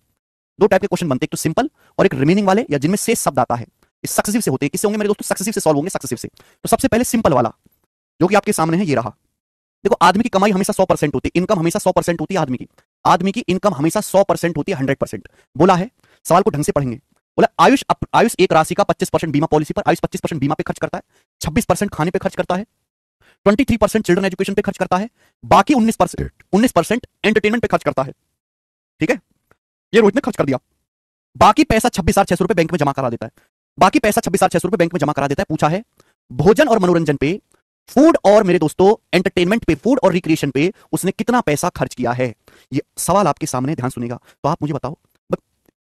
Speaker 1: दो टाइप के क्वेश्चन बनते हैं, एक तो सिंपल और एक रिमेनिंग वाले, या जिनमें शेष शब्द आता है। सक्सेसिव से होते हैं, किससे होंगे मेरे दोस्तों? सक्सेसिव से सॉल्व होंगे, सक्सेसिव से। तो सबसे पहले सिंपल वाला जो कि आपके सामने है, ये रहा। देखो आदमी की कमाई हमेशा 100% होती है, इनकम हमेशा 100% होती है आदमी की। आदमी की इनकम हमेशा 100% होती है, 100%। बोला है, सवाल को ढंग से पढ़ेंगे। बोला आयुष एक राशि का 25% बीमा पॉलिसी पर, आयुष 25% बीमा पे खर्च करता है, 26% खाने पे खर्च करता है, 23% चिल्ड्रन एजुकेशन पे खर्च करता है, बाकी 19% एंटरटेनमेंट पे खर्च करता है। ठीक है, ये रोहित ने खर्च कर दिया। बाकी पैसा 26,600 रुपए बैंक में जमा करा देता है। बाकी पैसा 26,600 रुपए बैंक में जमा करा देता है। पूछा है भोजन और मनोरंजन पे, फूड और मेरे दोस्तों एंटरटेनमेंट पे, फूड और रिक्रिएशन पे उसने कितना पैसा खर्च किया है। ये सवाल आपके सामने, ध्यान सुनिएगा। तो आप मुझे बताओ,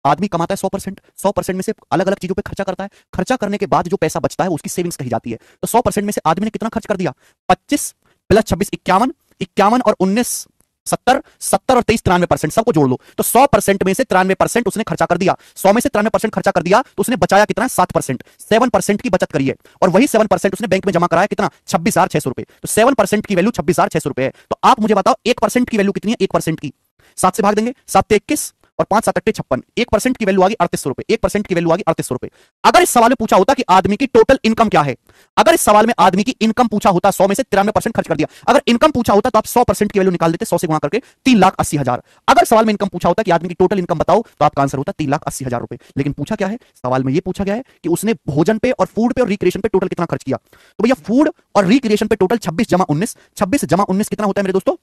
Speaker 1: आदमी कमाता है 100%, 100% में से अलग अलग चीजों पे खर्चा करता है। खर्चा करने के बाद जो पैसा बचता है वो उसकी सेविंग्स कही जाती है। तो 100% में से आदमी ने कितना खर्च कर दिया? 25 प्लस 26 51, 51 और 19 70, 70 और 23 93%, सबको जोड़ लो तो 100% में से 93% उसने खर्चा कर दिया। 100 में से 93% खर्चा कर दिया तो उसने बचाया कितना? 7%। 7% की बचत करिए और वही 7% उसने बैंक में जमा कराया कितना? 26,600 रुपए। तो 7% की वैल्यू 26,600 रुपए है। तो आप मुझे बताओ 1% की वैल्यू कितनी है? 1% की 7 से भाग देंगे, 7 से 21 और 5 7 8 56, 1% की वैल्यू आ गई 3800 रुपए। 1% की वैल्यू आ गई 3800 रुपए। अगर इस सवाल में पूछा होता कि आदमी की टोटल इनकम क्या है, अगर इस सवाल में आदमी की इनकम पूछा होता, 100 में से 93% खर्च कर दिया, अगर इनकम पूछा होता तो आप 100% की वैल्यू निकाल देते, 100 से गुणा करके 3,80,000। अगर सवाल में इनकम पूछा होता कि आदमी की टोटल इनकम बताओ तो आपका आंसर होता 3,80,000 रुपए। लेकिन पूछा क्या है सवाल में? ये पूछा गया है कि उसने भोजन पे और फूड पे और रिक्रिएशन पे टोटल कितना खर्च किया। तो भैया फूड और रिक्रिएशन पे टोटल 26 जमा 19, 26 जमा 19 कितना होता है मेरे दोस्तों?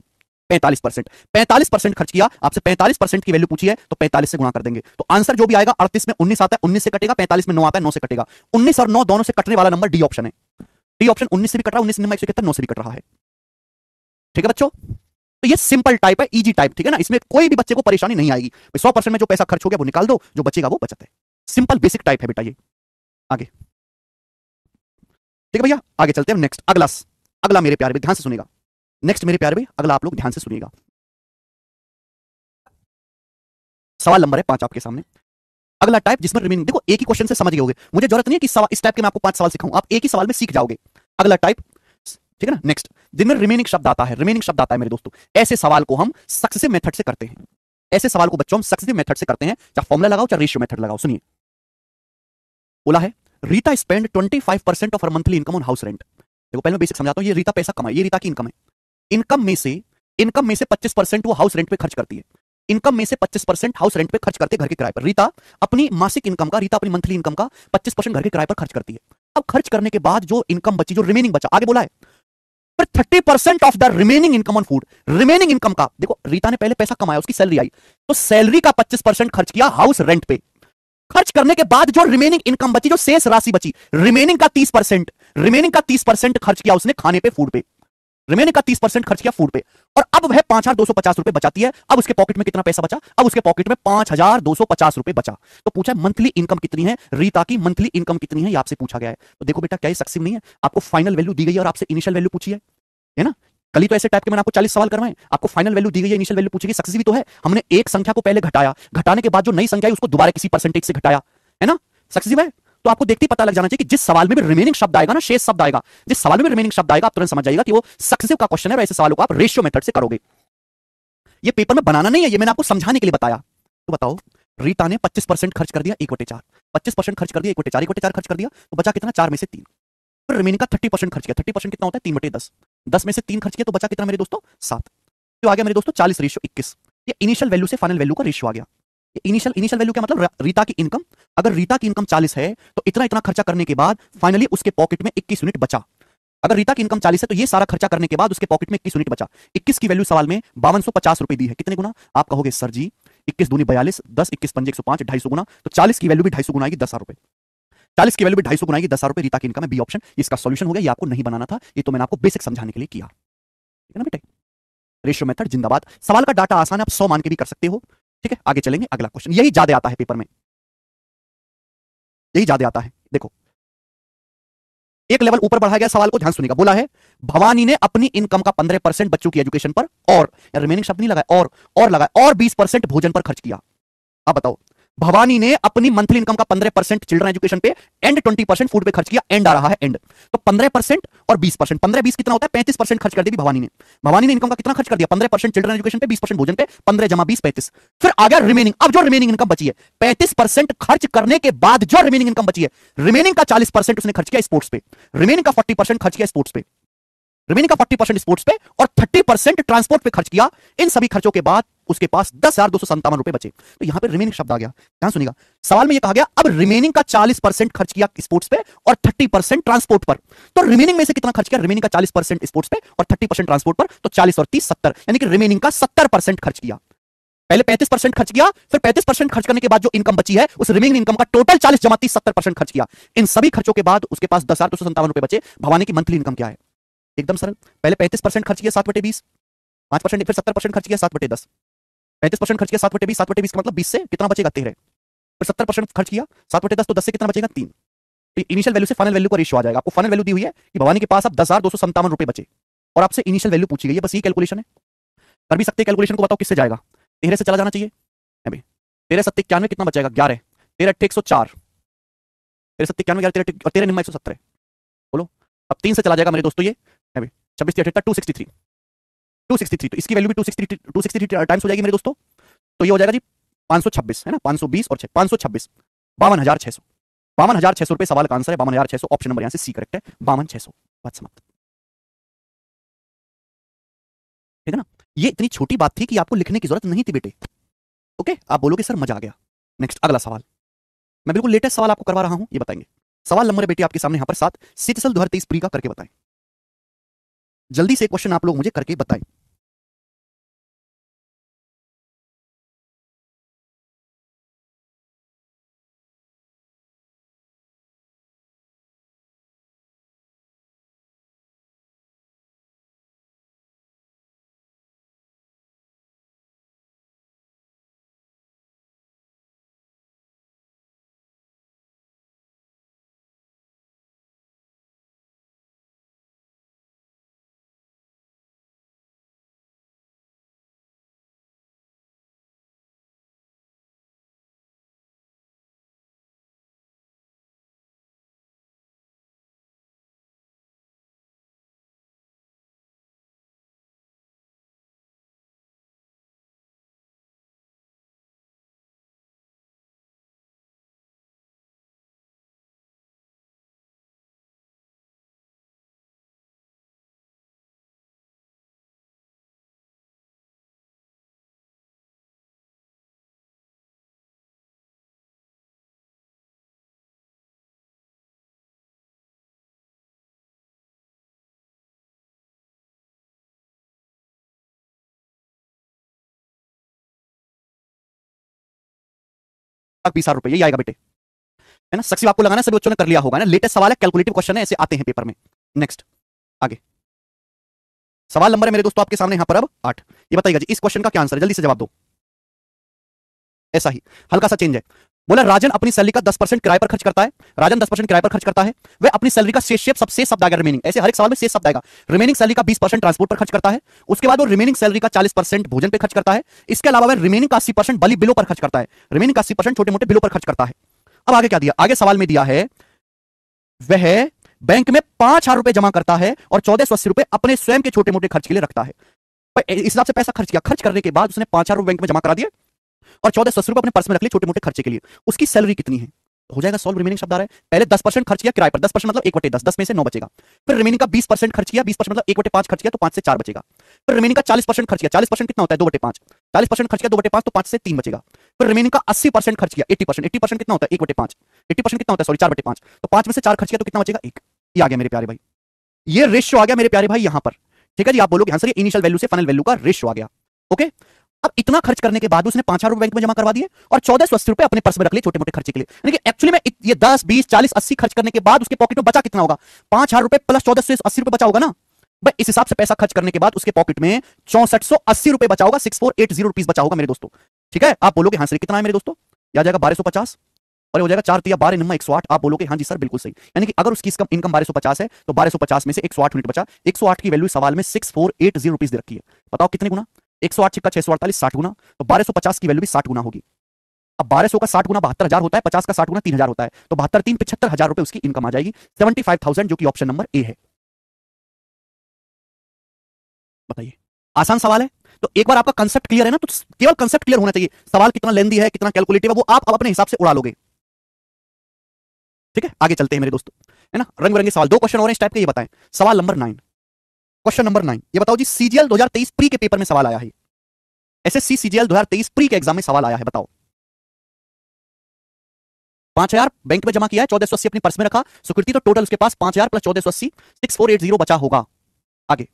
Speaker 1: 45%। 45% खर्च किया। आपसे 45% की वैल्यू पूछी है तो 45 से गुणा कर देंगे। तो आंसर जो भी आएगा, 38 में 19 आता है, 19 से कटेगा, 45 में 9 आता है, 9 से कटेगा। 19 और 9 दोनों से कटने वाला नंबर डी ऑप्शन है। डी ऑप्शन 19 से भी कट रहा है, 19 171, 9 से भी कट रहा है। ठीक है बच्चों, तो ये सिंपल टाइप है, इजी टाइप। ठीक है ना, इसमें कोई भी बच्चे को परेशानी नहीं आएगी। 100% में जो पैसा खर्च हो गया वो निकाल दो, जो बचेगा वो बचत है। सिंपल बेसिक टाइप है बेटा ये। आगे ठीक है भैया, आगे चलते हैं। नेक्स्ट अगला मेरे प्यारे ध्यान से सुनेगा। नेक्स्ट मेरे प्यारे अगला आप लोग ध्यान से सुनिएगा। सवाल नंबर है 5 आपके सामने। अगला टाइप जिसमें रिमेनिंग, देखो एक ही क्वेश्चन से समझ गए होगे, मुझे जरूरत नहीं है कि इस टाइप के मैं आपको 5 सवाल सिखाऊं, आप एक ही सवाल में सीख जाओगे। अगला टाइप, ठीक है ना। नेक्स्ट, जिनमें रिमेनिंग शब्द आता है, रिमेनिंग शब्द आता है मेरे दोस्तों, ऐसे सवाल को हम सक्सेसिव मेथड से करते हैं। ऐसे सवाल को बच्चों हम सक्सेसिव मेथड से करते हैं, चाहे फॉर्मूला लगाओ चाहे रेशियो मेथड लगाओ। सुनिए, बोला है Rita spend 25% of her monthly income on house rent. देखो पहले मैं बेसिक समझाता हूं, ये रीता पैसा कमाई, ये रीता की इनकम है। इनकम में से 25% वो हाउस रेंट पे खर्च करती है। इनकम में से 25% हाउस रेंट पे खर्च करते हैं, घर के किराए पर। रीता अपनी मासिक इनकम का, रीता अपनी मंथली इनकम का 25% घर के किराए पर खर्च करती है। अब खर्च करने के बाद जो इनकम बची, जो रिमेनिंग बचा, आगे बोला है फिर 30% of the remaining income on food. Remaining income का देखो, रीता ने पहले पैसा कमाया, उसकी सैलरी आई, तो सैलरी का 25% खर्च किया हाउस रेंट पे। खर्च करने के बाद जो रिमेनिंग इनकम बची, जो शेष राशि बची, रिमेनिंग का 30% खर्च किया उसने खाने पे, फूड पे। रिमेनिंग का 30% खर्च किया फूड पे। और अब वह 5,250 रुपए बचाती है। अब उसके पॉकेट में कितना पैसा बचा? अब उसके पॉकेट में 5,250 रुपए बचा। तो पूछा मंथली इनकम कितनी है रीता की, मंथली इनकम कितनी है, ये आपसे पूछा गया है। तो देखो बेटा, क्या ये सक्सेसिव नहीं है? आपको फाइनल वैल्यू दी गई है और आपसे इनिशियल वैल्यू पूछी है ना? कल ही तो ऐसे टाइप के मैंने आपको 40 सवाल करवाए, आपको फाइनल वैल्यू दी गई है, इनिशियल वैल्यू पूछी गई, सक्सेसिव तो है। हमने एक संख्या को पहले घटाया, घटाने के बाद जो नई संख्या है उसको दोबारा किसी परसेंटेज से घटाया, है ना? सक्सेसिव है। तो आपको देखते ही पता लग जाना चाहिए कि जिस सवाल में भी रिमेनिंग शब्द आएगा ना, शेष शब्द आएगा, जिस सवाल में भी रिमेनिंग शब्द आएगा, आप तुरंत समझ जाइएगा कि वो सक्सेसिव का क्वेश्चन है और ऐसे सवालों को आप रेशियो मेथड से करोगे। ये पेपर में बनाना नहीं है, ये मैंने आपको समझाने के लिए बताया। तो बताओ, रीता ने 25% खर्च कर दिया 1/4, 25% खर्च कर दिया 1/4, 1/4 खर्च कर दिया, तो बचा कितना? 4 में से 3। फिर रिमेनिंग का 30% खर्च किया, 30% कितना होता है? 3/10, 10 में से 3 खर्च किया, तो बचा कितना मेरे दोस्तों? 7। तो आ गया मेरे दोस्तों 40:21। ये इनिशियल वैल्यू से फाइनल वैल्यू का रेशियो आ गया। ये इनिशियल वैल्यू क्या मतलब? रीता की इनकम। अगर रीता की इनकम 40 है तो इतना इतना खर्चा करने के बाद फाइनली उसके पॉकेट में 21 यूनिट बचा। अगर रीता की इनकम 40 है तो ये सारा खर्चा करने के बाद उसके पॉकेट में 21 यूनिट बचा। 21 की वैल्यू सवाल में 5250 रुपए दी है। कितने गुना? आप कहोगे सर जी 21 दूनी 42, 10 21 पंजे 105, 250 गुना, तो 40 की वैल्यू भी 250 गुना आएगी, 10,000 रुपए। 40 की वैल्यू भी 250 गुना आएगी, 10,000 रुपए रीता की इनकम है, बी ऑप्शन। इसका सॉल्यूशन हो गया। ये आपको नहीं बनाना था, ये तो मैंने आपको बेसिक समझाने के लिए किया, ठीक है ना बेटे? रेशियो मेथड जिंदाबाद। सवाल का डाटा आसान है, आप 100 मान के भी कर सकते हो। ठीक है, आगे चलेंगे। अगला क्वेश्चन, यही ज्यादा आता है पेपर में, यही ज्यादा आता है। देखो, एक लेवल ऊपर बढ़ाया गया सवाल को, ध्यान सुनिएगा। बोला है भवानी ने अपनी इनकम का 15% बच्चों की एजुकेशन पर और, रिमेनिंग शब्द नहीं लगाया, और लगाया, और 20% भोजन पर खर्च किया। अब बताओ, भवानी ने अपनी मंथली इनकम का 15% चिल्ड्रन एजुकेशन पे एंड 20% फूड पे खर्च किया। एंड आ रहा है एंड, तो 15% और 20%, 15-20 कितना होता है? 35% खर्च कर दी भवानी ने। भवानी ने इनकम का कितना खर्च कर दिया? 15% चिल्ड्रन एजुकेशन पे, 20% भोजन पे, 15 जमा 20 35। फिर आ गया रिमेनिंग। अब जो रिमेनिंग इनकम बची है, 35% खर्च करने के बाद जो रिमेनिंग इनकम बची है, रिमेनिंग का 40% उसने खर्च किया स्पोर्ट्स पे, रिमेनिंग का 40% खर्च किया स्पोर्ट्स पे, रिमेनिंग का 40% स्पोर्ट्स पे और 30% ट्रांसपोर्ट पे खर्च किया। इन सभी खर्चों के बाद उसके पास 10,257 रुपए बचे। तो यहां पे रिमेनिंग शब्द आ गया, ध्यान सुनिएगा। सवाल में यह कहा गया अब रिमेनिंग का 40% खर्च किया स्पोर्ट्स पे और 30% ट्रांसपोर्ट पर। तो रिमेनिंग में से कितना खर्च किया? रिमेनिंग का 40% स्पोर्ट्स पे और 30% ट्रांसपोर्ट पर, तो 40 और 30 70, यानी कि रिमेनिंग का 70% खर्च किया। पहले 35% खर्च किया, फिर 35% खर्च करने के बाद जो इनकम बची है उस रिमेनिंग इनकम का टोटल 40 जमा 30 70% खर्च किया। इन सभी खर्चों के बाद उसके पास 10,257 रुपए बचे। भवानी की मंथली इनकम क्या है? एकदम सरल। पहले 35% खर्च किया 7/20, 5%, फिर 70% खर्च किया 7/10, 35% खर्च किया 7/20, 7/20 का मतलब 20 से कितना बचेगा? 13। फिर 70% खर्च किया 7/10, तो 10 से कितना बचेगा? 3। तो इनिशियल वैल्यू से फाइनल वैल्यू का रेशियो आ जाएगा। आपको फाइनल वैल्यू दी हुई है कि भवानी के पास अब 10,257 रुपए बचे और आपसे इनिशियल वैल्यू पूछी गई है। बस ये कैलकुलेशन है, कर भी सकते हैं कैलकुलेशन को। बताओ किससे जाएगा? 13 से चला जाना चाहिए अभी। 13 7 91 कितना बचेगा? 11। 13 8 104, 13 7 91 11 13 और 13 निम्मा 117। बोलो, अब 3 से चला जाएगा मेरे दोस्तों ये अभी। 26 38 263, 263, तो इसकी वैल्यू भी 263 टाइम्स हो जाएगी मेरे दोस्तों। तो ये हो जाएगा जी 526, है ना? 520 और 526, 52,600। 52,600 रुपए सवाल का आंसर है। 52,600, ऑप्शन नंबर यहां से सी करेक्ट है। 52,600, बात समाप्त। ठीक है ना? ये इतनी छोटी बात थी कि आपको लिखने की जरूरत नहीं थी बेटे। ओके, आप बोलोगे सर मजा आ गया। नेक्स्ट अगला सवाल, मैं बिल्कुल लेटेस्ट सवाल आपको करवा रहा हूं, ये बताएंगे। सवाल नंबर है बेटे आपके सामने यहां पर 7, सीटीएसएल 2023 प्री का करके बताएं। जल्दी से क्वेश्चन आप लोग मुझे करके बताएं। ₹20,000 यही आएगा बेटे, है ना। सक्सेस आपको लगाना, सभी बच्चों ने कर लिया होगा ना। लेटेस्ट सवाल है, कैलकुलेटिव क्वेश्चन है, ऐसे आते हैं पेपर में। नेक्स्ट आगे सवाल नंबर है मेरे दोस्तों आपके सामने यहां पर अब 8। ये बताइएगा जी इस क्वेश्चन का क्या आंसर है, जल्दी से जवाब दो। ऐसा ही हल्का सा चेंज है। बोला राजन अपनी सैलरी का 10% किराए पर खर्च करता है। राजन 10% किराए पर खर्च करता है। वह अपनी सैलरी का शेष शब्द आएगा रिमेनिंग, ऐसे हर एक सवाल में शेष शब्द आएगा। रिमेनिंग सैलरी का 20% ट्रांसपोर्ट पर खर्च करता है। उसके बाद वो रिमेनिंग सैलरी का 40% भोजन पर खर्च करता है। इसके अलावा वह रिमेनिंग का 80% बली बिलों पर खर्च करता है। रिमेनिंग का 80% छोटे मोटे बिलों पर खर्च करता है। अब आगे क्या दिया, आगे सवाल में दिया है वह बैंक में ₹5,000 जमा करता है और 1480 रुपए अपने स्वयं के छोटे मोटे खर्च के लिए रखता है। इस हिसाब से पैसा खर्च किया, खर्च करने के बाद उसने ₹5,000 बैंक में जमा करा दिए और 1480 रुपए अपने पर्स में रख लिए छोटे मोटे खर्चे के लिए। उसकी सैलरी कितनी है, हो जाएगा सॉल्व। रिमेनिंग शब्द आ रहा है, पहले 10% खर्च किया किराए पर, 10% मतलब 1/10, 10 में से 9 बचेगा। फिर रिमेनिंग का 20% खर्च किया, 20% मतलब 1/5 खर्च किया तो 5 से 4 बचेगा। फिर रिमेनिंग का 40% खर्च किया, 40% कितना होता है 2/5, 40% खर्च किया 2/5 तो 5 से 3 बचेगा। फिर रिमेनिंग का 80% खर्च किया, 80% कितना होता है 1/5, 80% कितना होता है सॉरी 4/5, तो 5 में से 4 खर्च किया तो कितना बचेगा 1। ये आ गया मेरे प्यारे भाई, ये रेशियो आ गया मेरे प्यारे भाई यहां पर। ठीक है जी, आप बोलोगे आंसर ये इनिशियल वैल्यू से फाइनल वैल्यू का रेशियो आ गया। ओके, अब इतना खर्च करने के बाद उसने ₹5,000 बैंक में जमा करवा दिए और 1480 रुपए अपने पर्स में रख लिए छोटे मोटे खर्चे के लिए। यानी कि एक्चुअली में ये 10, 20, 40, 80 खर्च करने के बाद उसके पॉकेट में बचा कितना होगा, ₹5,000 प्लस 1480 रुपए बचा होगा ना भाई। इस हिसाब से पैसा खर्च करने के बाद उसके पॉकेट में 6480 रुपए बचा होगा, 6480 रुपीस बचा होगा मेरे दोस्तों। ठीक है, आप बोलोगे आंसर कितना है मेरे दोस्तों, आ जाएगा 1250 और हो जाएगा 4 तिया 12 निम्मा 108। आप बोलोगे हाँ जी सर बिल्कुल सही। यानी कि अगर उसकी इनकम 1250 है तो 1250 में से 108 यूनिट बचा। 108 की वैल्यू सवाल में 6480 रुपीस दे रखी है। बताओ कितने गुना, 108 छिक्का 648, 60 गुना, तो 1250 की वैल्यू भी 60 गुना होगी। अब 1200 का 60 गुना 72,000 होता है, 50 का 60 गुना 3,000 होता है, तो 72 3 75,000 रुपए उसकी इनकम आ जाएगी, 75,000, जो कि ऑप्शन नंबर ए है। बताइए, आसान सवाल है। तो एक बार आपका कंसेप्ट क्लियर है ना, तो केवल कंसेप्ट क्लियर होना चाहिए, सवाल कितना लेंदी है कितना कैलकुलेटिव है वो आप अब अपने हिसाब से उड़ा लोगे। ठीक है, आगे चलते हैं मेरे दोस्तों, है ना। रंग बिरंगे सवाल, 2 क्वेश्चन और इस टाइप के, ये बताएं। सवाल नंबर 9, क्वेश्चन नंबर 9, ये बताओ जी सीजीएल 2023 प्री के पेपर में सवाल आया है। एसएससी सीजीएल 2023 प्री के एग्जाम में सवाल आया है, बताओ। 5,000 बैंक में जमा किया है, 1480 अपनी पर्स में रखा, सुकृति तो टोटल उसके पास 5,000 प्लस 1480 6480 बचा होगा। आगे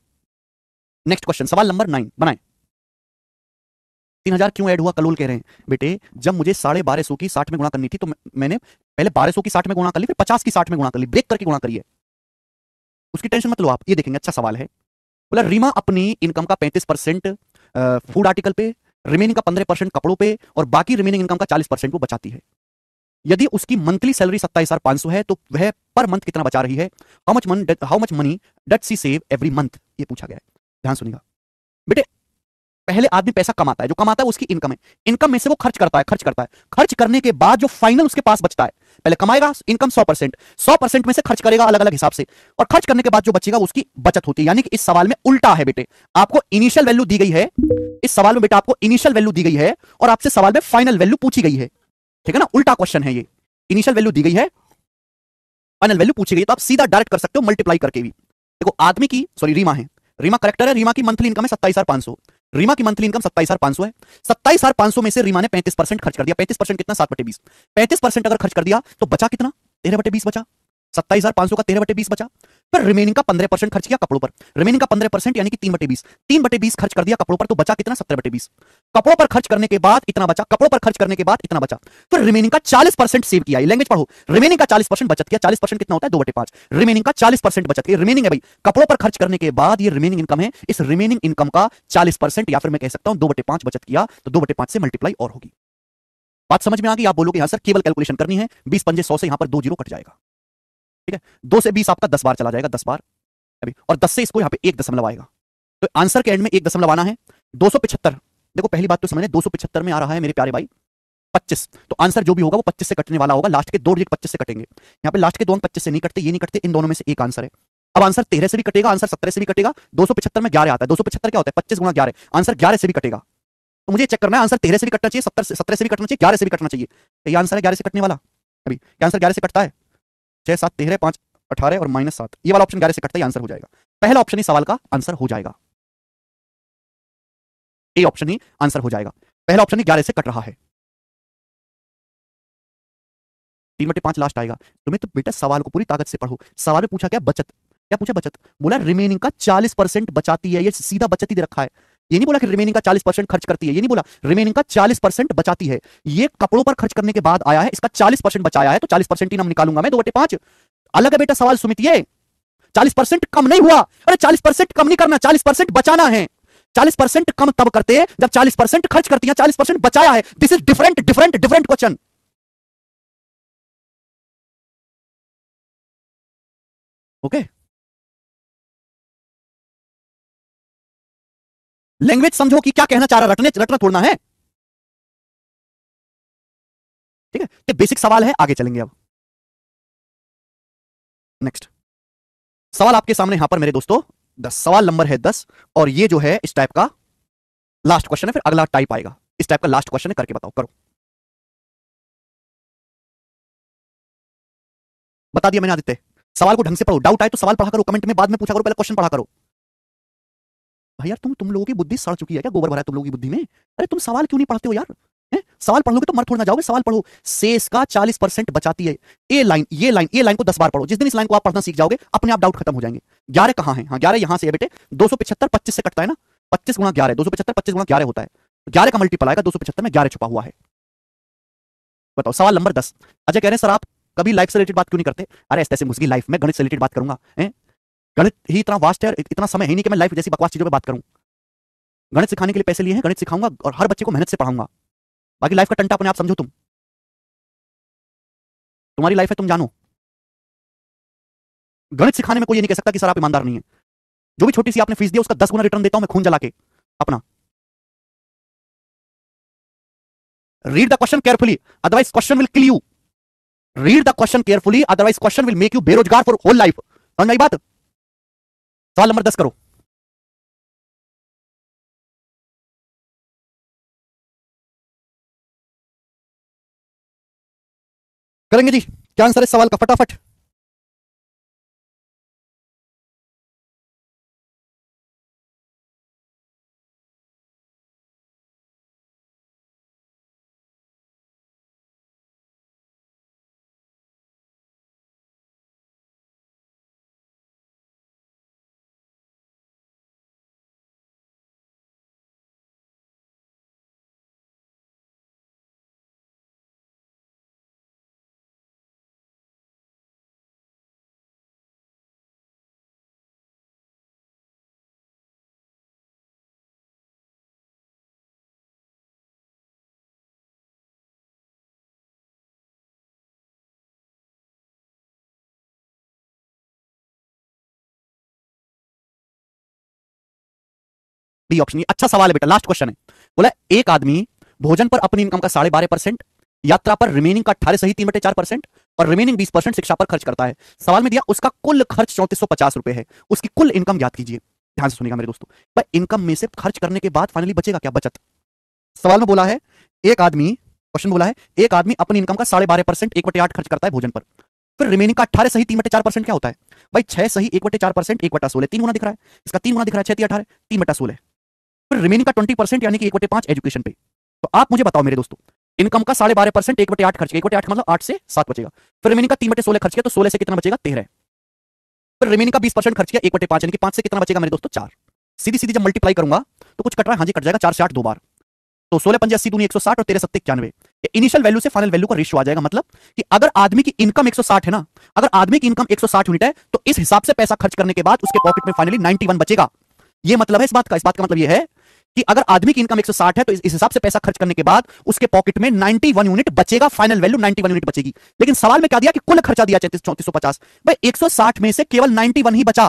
Speaker 1: नेक्स्ट क्वेश्चन, सवाल नंबर 9 बनाएं। 3,000 क्यों ऐड हुआ, कलोल कह रहे हैं बेटे जब मुझे 1250 की 60 में गुणा करनी थी तो मैंने पहले 1200 की 60 में गुणा कर ली, फिर 50 की 60 में गुणा कर ली, ब्रेक करके गुणा करिए, उसकी टेंशन मत लो आप। ये देखेंगे, अच्छा सवाल है। बोला रीमा अपनी इनकम का 35% फूड आर्टिकल पे, रिमेनिंग का 15% कपड़ों पे और बाकी रिमेनिंग इनकम का 40% वो बचाती है। यदि उसकी मंथली सैलरी 27,500 है तो वह पर मंथ कितना बचा रही है, how much money does she save every month, ये पूछा गया है। ध्यान सुनिएगा बेटे, पहले आदमी पैसा कमाता है, जो कमाता है उसकी इनकम है, इनकम में से वो खर्च करता है, खर्च करने के बाद जो फाइनल उसके पास बचता है, पहले कमाएगा इनकम 100% में से खर्च करेगा अलग अलग हिसाब से, और खर्च करने के बाद जो बचेगा उसकी बचत होती है। यानी कि इस सवाल में उल्टा है बेटे, आपको इनिशियल वैल्यू दी गई है, इस सवाल में बेटा आपको इनिशियल वैल्यू दी गई है और आपसे सवाल में फाइनल वैल्यू पूछी गई है। ठीक है ना, उल्टा क्वेश्चन है ये, इनिशियल वैल्यू दी गई है, फाइनल वैल्यू पूछी गई, तो आप सीधा डायरेक्ट कर सकते हो मल्टीप्लाई करके भी। देखो आदमी की, सॉरी रीमा है, रीमा करेक्टर है, रीमा की मंथली इनकम है 27,500, रीमा की मंथली इनकम 27,500 है। 27,500 में से रीमा ने 35% खर्च कर दिया, 35% कितना 7/20, 35% अगर खर्च कर दिया तो बचा कितना 13/20 बचा, 27,500 का 13/20 बचा। फिर रिमेनिंग का 15% खर्च किया कपड़ों पर, रिमेनिंग का 15% यानी कि 3/20, 3/20 खर्च कर दिया कपड़ों पर, तो बचा कितना 17/20। कपड़ों पर खर्च करने के बाद इतना बचा, कपड़ों पर खर्च करने के बाद इतना बचा। फिर रिमेनिंग का 40% सेव किया, लैंग्वेज पढ़ो, रिमेनिंग का 40% बचत किया, 40% कितना होता है 2/5, रिमेनिंग का 40% बचत किया, रिमेनिंग है भाई कपड़ों पर खर्च करने के बाद ये रिमेनिंग इनकम है, इस रिमेनिंग इनकम का 40% या फिर मैं कह सकता हूं 2/5 बचत किया, तो 2/5 से मल्टीप्लाई और होगी। बात समझ में आ गई? आप बोलोगे यहां सर केवल कैलकुलेशन करनी है, 20 पंजे 100 से यहां पर 2 जीरो कट जाएगा। ठीक है, 2 से 20 आपका 10 बार चला जाएगा, 10 बार अभी, और 10 से इसको यहां पे 1 दशमलव आएगा, तो आंसर के एंड में 1 दशमलव आना है। 275, देखो पहली बात तो समझने, 275 में आ रहा है मेरे प्यारे भाई 25, तो आंसर जो भी होगा वो 25 से कटने वाला होगा, लास्ट के 2 डिजिट 25 से कटेंगे। यहां पे लास्ट के 2 अंक 25 से नहीं कटते, ये नहीं कटते, इन दोनों में से एक आंसर है। अब आंसर 13 से भी कटेगा, आंसर 17 से भी कटेगा, 275 में 11 आता है, 275 क्या होता है 25 गुणा 11, आंसर 11 से भी कटेगा। तो मुझे चेक करना है आंसर 13 से भी कटना चाहिए, 17 से भी कटना चाहिए, 11 से भी कटना चाहिए, तो ये आंसर है 11 से कटने वाला। अभी क्या आंसर 11 से कटता है, 6 7 13 5 18 और -7, ये वाला ऑप्शन 11 से कटता है, आंसर हो जाएगा। पहला ऑप्शन ही सवाल का आंसर हो जाएगा, ए ऑप्शन ही आंसर हो जाएगा, पहला ऑप्शन ही 11 से कट रहा है। 3/5 लास्ट आएगा। तुम्हें तो बेटा सवाल को पूरी ताकत से पढ़ो, सवाल में पूछा क्या बचत, क्या पूछा बचत, बोला रिमेनिंग का 40% बचाती है, ये सीधा बचत ही दे रखा है, ये नहीं बोला कि रिमेनिंग का 40% खर्च करती है, ये नहीं बोला, रिमेनिंग का 40% बचाती है। ये कपड़ों पर खर्च करने के बाद आया है, इसका 40% बचाया है, तो 40% ही नाम निकालूंगा मैं 2/5। अलग है बेटा सवाल सुमित, ये 40% कम नहीं हुआ। अरे 40% कम नहीं करना, 40% बचाना है। 40% कम तब करते हैं जब 40% खर्च करती है, 40% बचाया है। This is different different different question. Okay, language समझो कि क्या कहना चाह रहा, रटने रटना तोड़ना है। ठीक है, ये बेसिक सवाल है, आगे चलेंगे अब। नेक्स्ट सवाल आपके सामने यहां पर मेरे दोस्तों 10, सवाल नंबर है 10, और ये जो है इस टाइप का लास्ट क्वेश्चन है, फिर अगला टाइप आएगा। इस टाइप का लास्ट क्वेश्चन है, करके बताओ, करो। बता दिया मैंने आदित्य। सवाल को ढंग से पढ़ो, डाउट आए तो सवाल पढ़ा करो, कमेंट में बाद में पूछा करो, पहले क्वेश्चन पढ़ा करो। भाई यार तुम लोगों की बुद्धि सड़ चुकी है क्या, गोबर भरा है तुम लोगों की बुद्धि में। अरे तुम सवाल क्यों नहीं पढ़ते हो यार, सवाल पढ़ लोगे तो मर थोड़ा ना जाओगे। सवाल पढ़ो, शेष का 40% बचाती है। ये लाइन को 10 बार पढ़ो। जिस दिन इस लाइन को आप पढ़ना सीख जाओगे अपने आप डाउट खत्म हो जाएंगे। 11 कहां है, हाँ 11 यहां से है बेटे। 275 25 से कटता है ना, 25 गुणा 11, 275 25 गुणा 11 होता है। 11 का मल्टीपल आएगा 275 में, 11 छुपा हुआ है। बताओ सवाल नंबर 10। अजय कह रहे हैं सर आप कभी लाइफ से रिलेटेड बात क्यों नहीं करते। अरे ऐसे ऐसे मुझकी लाइफ में गणित से रिलेटेड बात करूंगा, गणित ही इतना वास्ट है, इतना समय है नहीं कि मैं लाइफ जैसी बकवास चीजों पर बात करूं। गणित सिखाने के लिए पैसे लिए हैं, गणित सिखाऊंगा और हर बच्चे को मेहनत से पढ़ाऊंगा। बाकी लाइफ का टंटा अपने आप समझो, तुम्हारी लाइफ है, तुम जानो। गणित सिखाने में कोई ये नहीं कह सकता कि सर आप ईमानदार नहीं है। जो भी छोटी सी आपने फीस दी उसका 10 गुना रिटर्न देता हूं मैं खून जला के अपना। Read the question carefully otherwise question will kill you. Read the question carefully otherwise question will make you बेरोजगार फॉर होल लाइफ। समझ में आई बात। सवाल नंबर 10 करो। करेंगे जी, क्या आंसर है सवाल का, फटाफट। डी ऑप्शन, ये अच्छा सवाल है बेटा, लास्ट क्वेश्चन है। बोला एक आदमी भोजन पर अपनी इनकम का 12.5%, यात्रा पर रिमेनिंग का 18 सही 3/4% और रिमेनिंग 20% शिक्षा पर खर्च करता है। सवाल में दिया उसका कुल खर्च 3450 रुपए है। उसकी कुल इनकम ज्ञात कीजिए। ध्यान से सुनिएगा मेरे दोस्तों, भाई इनकम में से खर्च करने के बाद फाइनली बचेगा क्या, बचत। सवाल में बोला है एक आदमी, क्वेश्चन बोला है एक आदमी अपनी इनकम का 12.5% 1/8 खर्च करता है भोजन पर, फिर रिमेनिंग का 18 सही 3/4% क्या होता है। भाई 6 सही 1/4% 1/16, 3 गुना दिख रहा है, इसका 3 गुना दिख रहा है, 6 3 18 3/16, फिर रिमेनिंग का 20% यानी कि 1/5 एजुकेशन पे। तो आप मुझे बताओ मेरे दोस्तों, इनकम का 12.5% 1/8 खर्च किया, 1/8 मतलब 8 से 7 बचेगा, फिर रिमेनिंग का 3/16 खर्च किया तो 16 से कितना बचेगा 13, फिर रिमेनिंग का 20% खर्च किया 1/5 यानी कि 5 से कितना बचेगा मेरे दोस्तों 4। सीधी सीधी जब मल्टीप्लाई करूंगा तो कुछ कट रहा है, हाँ जी कट जाएगा, 4 से 8 दो बार, तो 16 पंजे 80 दूनी 160 और 13 सत्ते 91। इनिशियल वैल्यू से फाइनल वैल्यू का रेशियो आ जाएगा। मतलब कि अगर आदमी की इनकम 160 है ना, अगर आदमी की इनकम 160 यूनिट है तो इस हिसाब से पैसा खर्च करने के बाद उसके पॉकेट में फाइनली 91 बचेगा। ये मतलब है इस बात का मतलब ये है कि अगर आदमी की इनकम 160 है तो इस हिसाब से पैसा खर्च करने के बाद उसके पॉकेट में 91 यूनिट बचेगा, फाइनल वैल्यू 91 यूनिट बचेगी। लेकिन सवाल में क्या दिया कि कुल खर्चा दिया 3450, भाई 160 में से केवल 91 ही बचा,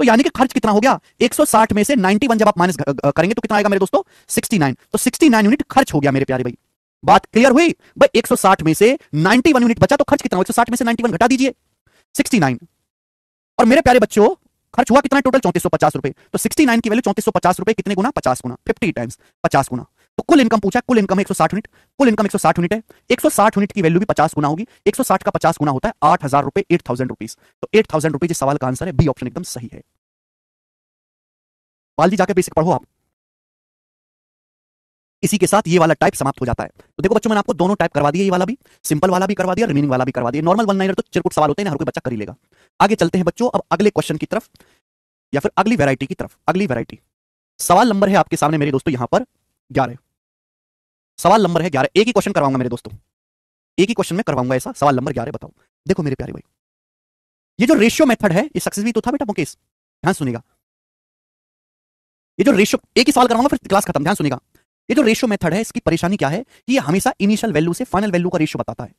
Speaker 1: तो यानी कि खर्च कितना हो गया 160 में से 91 जब आप माइनस करेंगे तो कितना आएगा मेरे दोस्तों 69, तो 69 यूनिट खर्च हो गया मेरे प्यारे भाई। बात क्लियर हुई भाई, 160 में से 91 यूनिट बचा तो खर्च कितना, 160 में से 91 घटा दीजिए 69, और मेरे प्यारे बच्चों खर्च हुआ कितना टोटल 3450 रुपए, तो 69 की वैल्यू 3450 रुपए कितने गुना 50 गुना 50 टाइम्स 50 गुना। तो कुल इनकम पूछा, कुल इनकम 160 यूनिट, कुल इनकम 160 यूनिट है, 160 यूनिट की वैल्यू भी 50 गुना होगी, 160 का 50 गुना होता है 8000 रुपए, 8000 रुपीज, तो 8000 रुपीज इस सवाल का आंसर है, बी ऑप्शन एकदम सही है। पाल जी जाके बेसिक पढ़ो आप। इसी के साथ ये वाला टाइप समाप्त हो जाता है। तो देखो बच्चों मैंने आपको दोनों टाइप करवा दिए, ये वाला भी सिंपल वाला भी करवा दिया, रिमेनिंग वाला भी करवा दिया। नॉर्मल वन लाइनर तो चिरकुट सवाल होते हैं, हर कोई बच्चा कर ही लेगा। आगे चलते हैं बच्चों अब अगले क्वेश्चन की तरफ या फिर अगली वैरायटी की तरफ। अगली वैरायटी सवाल नंबर है आपके सामने मेरे दोस्तों यहां पर 11। सवाल नंबर है 11। एक ही क्वेश्चन करवाऊंगा मेरे दोस्तों, एक ही क्वेश्चन में करवाऊंगा ऐसा। सवाल नंबर 11 बताओ। देखो मेरे प्यारे भाई, ये जो रेशियो मेथड है ये सक्सेसफुल तो था बेटा मुकेश, ध्यान सुनेगा। ये जो रेशियो, एक ही सवाल करवाऊंगा फिर क्लास खत्म, ध्यान सुनेगा। ये जो रेशियो मेथड है इसकी परेशानी क्या है कि ये हमेशा इनिशियल वैल्यू से फाइनल वैल्यू का रेशियो बताता है।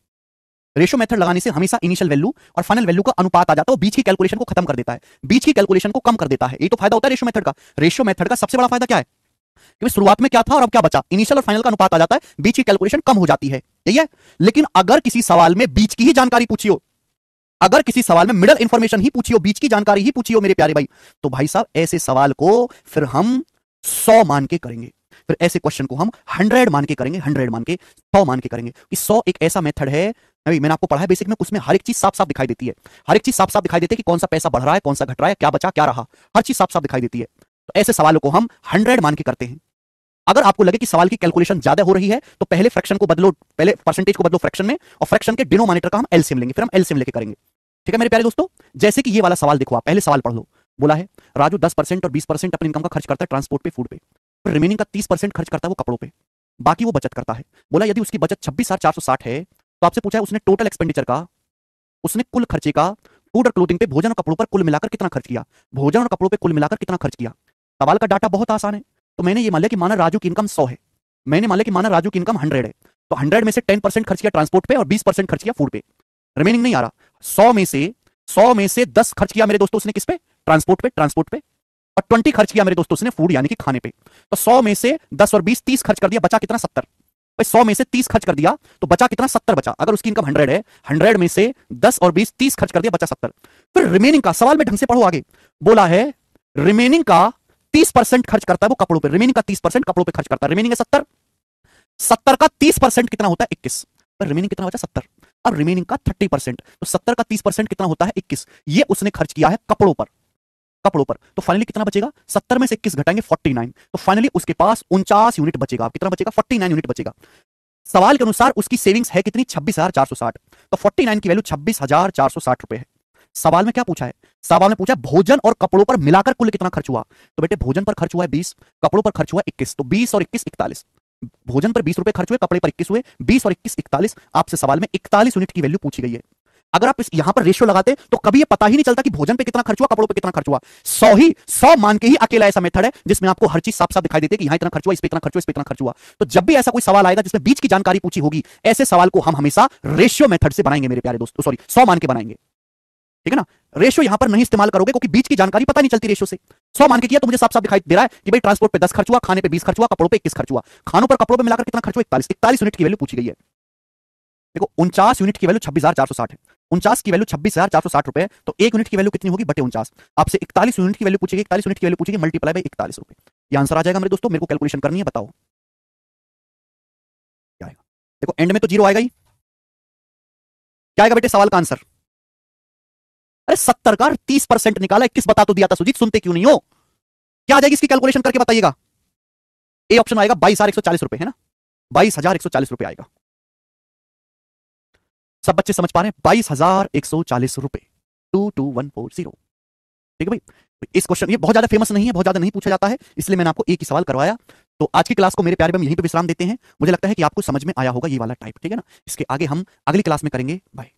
Speaker 1: रेशियो मेथड लगाने से हमेशा इनिशियल वैल्यू और फाइनल वैल्यू का अनुपात आ जाता है, और बीच की कैलकुलेशन को खत्म कर देता है, बीच की कैलकुलेशन को कम कर देता है। ये तो फायदा होता है रेशियो मेथड का। रेशियो मेथड का सबसे बड़ा फायदा क्या है कि शुरुआत में क्या था और अब क्या बचा, इनिशियल और फाइनल का अनुपात आ जाता है, बीच की कैलकुलेशन कम हो जाती है, यही है। लेकिन अगर किसी सवाल में बीच की ही जानकारी पूछी हो, अगर किसी सवाल में मिडल इंफॉर्मेशन ही पूछी हो, बीच की जानकारी ही पूछी हो मेरे प्यारे भाई, तो भाई साहब ऐसे सवाल को फिर हम 100 मान के करेंगे, फिर ऐसे क्वेश्चन को हम 100 मान के करेंगे, 100 मान के, 100 मान के करेंगे कि 100 एक ऐसा मेथड है, मैंने आपको पढ़ा है बेसिक में, उसमें हर एक चीज साफ साफ दिखाई देती है, हर एक चीज साफ साफ दिखाई देती है कि कौन सा पैसा बढ़ रहा है, कौन सा घट रहा है, क्या बचा क्या रहा, हर चीज साफ साफ दिखाई देती है। तो ऐसे सवालों को हम 100 मान के करते हैं। अगर आपको लगे कि सवाल की कैलकुलेशन ज्यादा हो रही है तो पहले फ्रैक्शन को बदलो, पहले परसेंटेज को बदलो फ्रैक्शन में, और फ्रैक्शन के डिनोमिनेटर का हम एलसीएम लेंगे, फिर हम एलसीएम लेके करेंगे। ठीक है मेरे प्यारे दोस्तों, जैसे कि ये वाला सवाल देखो, आप पहले सवाल पढ़ लो। बोला है राजू 10% और 20% अपनी इनकम का खर्च करता है ट्रांसपोर्ट पे, फूड पे, फिर रिमेनिंग का 30% खर्च करता है वो कपड़ों पे, बाकी वो बचत करता है। बोला यदि उसकी बचत 26,460 है तो आपसे पूछा है उसने टोटल एक्सपेंडिचर का, उसने कुल खर्चे का फूड और क्लोथिंग पे, भोजन और कपड़ों पर कुल मिलाकर कितना खर्च किया, भोजन और कपड़ों पे कुल मिलाकर कितना खर्च किया। सवाल का डाटा बहुत आसान है। तो मैंने ये मान लिया कि माना राजू की इनकम 100 है, मैंने मान लिया कि माना राजू की इनकम 100 है, तो 100 में से 10% खर्च किया ट्रांसपोर्ट पे और 20% खर्च किया फूड पे, रिमेनिंग नहीं आ रहा। 100 में से 10 खर्च किया मेरे दोस्तों उसने किस पे, ट्रांसपोर्ट पे, और 20 खर्च किया मेरे दोस्तों उसने फूड यानी कि खाने पे। तो 100 में से 10 और 20 30 खर्च कर दिया, बचा कितना 70। 100 में से 30 खर्च कर दिया तो बचा कितना 70 बचा। अगर उसकी इनकम 100 है, 100 में से 10 और 20 30 खर्च कर दिया, बचा 70। फिर रिमेनिंग का सवाल में ढंग से पढ़ो आगे, बोला है रिमेनिंग का 30% खर्च करता है वो कपड़ों पे, रिमेनिंग का 30% कपड़ों पे खर्च करता है, रिमेनिंग है 70, 70 का 30% कितना होता है 21, पर रिमेनिंग कितना बचा 70। अब रिमेनिंग का 30%, तो 70 का 30% कितना होता है 21, ये उसने खर्च किया है कपड़ों पर, कपड़ों पर। तो फाइनली कितना बचेगा, 70 में से 21 घटाएंगे 49, तो फाइनली उसके पास 49 यूनिट बचेगा। कितना बचेगा, 49 यूनिट बचेगा। सवाल के अनुसार उसकी सेविंग्स है कितनी, 26,460, तो 49 की वैल्यू 26,460 रुपए है। सवाल में क्या पूछा है, सवाल में पूछा भोजन और कपड़ों पर मिलाकर कुल कितना खर्च हुआ। तो बेटे भोजन पर खर्च हुआ है 20, कपड़ों पर खर्च हुआ है 21, तो 20 और 21 41, भोजन पर 20 रुपए खर्च हुए, कपड़े पर 21 हुए, 20 और 21 41। आपसे सवाल में 41 यूनिट की वैल्यू पूछी गई है। अगर आप इस यहां पर रेशियो लगाते तो कभी ये पता ही नहीं चलता कि भोजन पे कितना खर्च हुआ, कपड़ों पे कितना खर्च हुआ। 100 मान के ही अकेला ऐसा मेथड है जिसमें आपको हर चीज साफ साफ दिखाई देती है कि यहां इतना खर्च हुआ, इस पे इतना खर्च हुआ, इस पे इतना खर्च हुआ। तो जब भी ऐसा कोई सवाल आएगा जिसमें बीच की जानकारी पूछी होगी, ऐसे सवाल को हम हमेशा रेशियो मेथड से बनाएंगे मेरे प्यारे दोस्तों, सॉरी 100 मान के बनाएंगे। ठीक है ना, रेशियो यहां पर नहीं इस्तेमाल करोगे क्योंकि बीच की जानकारी पता नहीं चलती रेशियो से। 100 मान के किया तो मुझे साफ साफ दिखाई दे रहा है कि भाई ट्रांसपोर्ट पे 10 खर्च हुआ, खाने पे 20 खर्च हुआ, कपड़ों पे 21 खर्च हुआ, खानों पर कपड़ों पे मिलाकर कितना खर्च हुआ 41 यूनिट की वैल्यू पूछी गई है। देखो 49 यूनिट की वैल्यू 26,460 है, 49 की वैल्यू 26,460 रुपए, तो 1 यूनिट की वैल्यू कितनी होगी बटे 49। आपसे 41 यूनिट की वैल्यू पूछेगी, 41 यूनिट की वैल्यू पूछेगी, मल्टीप्लाई बाय 41 रुपए, ये आंसर आ जाएगा मेरे दोस्तों। मेरे को कैलकुलेशन करनी है, बताओ क्या आएगा। देखो एंड में तो 0 आएगा ही, क्या आएगा बेटे सवाल का आंसर। अरे 70 का 30% निकाला, 21 बता तो दिया था सुजीत, सुनते क्यों नहीं हो। क्या आ जाएगी इसकी कैलकुलेशन करके बताइएगा। ए ऑप्शन आएगा 22,140 रुपए, है ना, 22,140 रुपए आएगा। सब बच्चे समझ पा रहे हैं, 22,140 रुपए, 22140। ठीक है भाई, इस क्वेश्चन ये बहुत ज्यादा फेमस नहीं है, बहुत ज्यादा नहीं पूछा जाता है, इसलिए मैंने आपको एक ही सवाल करवाया। तो आज की क्लास को मेरे प्यारे में यहीं पे विश्राम देते हैं। मुझे लगता है कि आपको समझ में आया होगा ये वाला टाइप, ठीक है ना। इसके आगे हम अगली क्लास में करेंगे। बाय।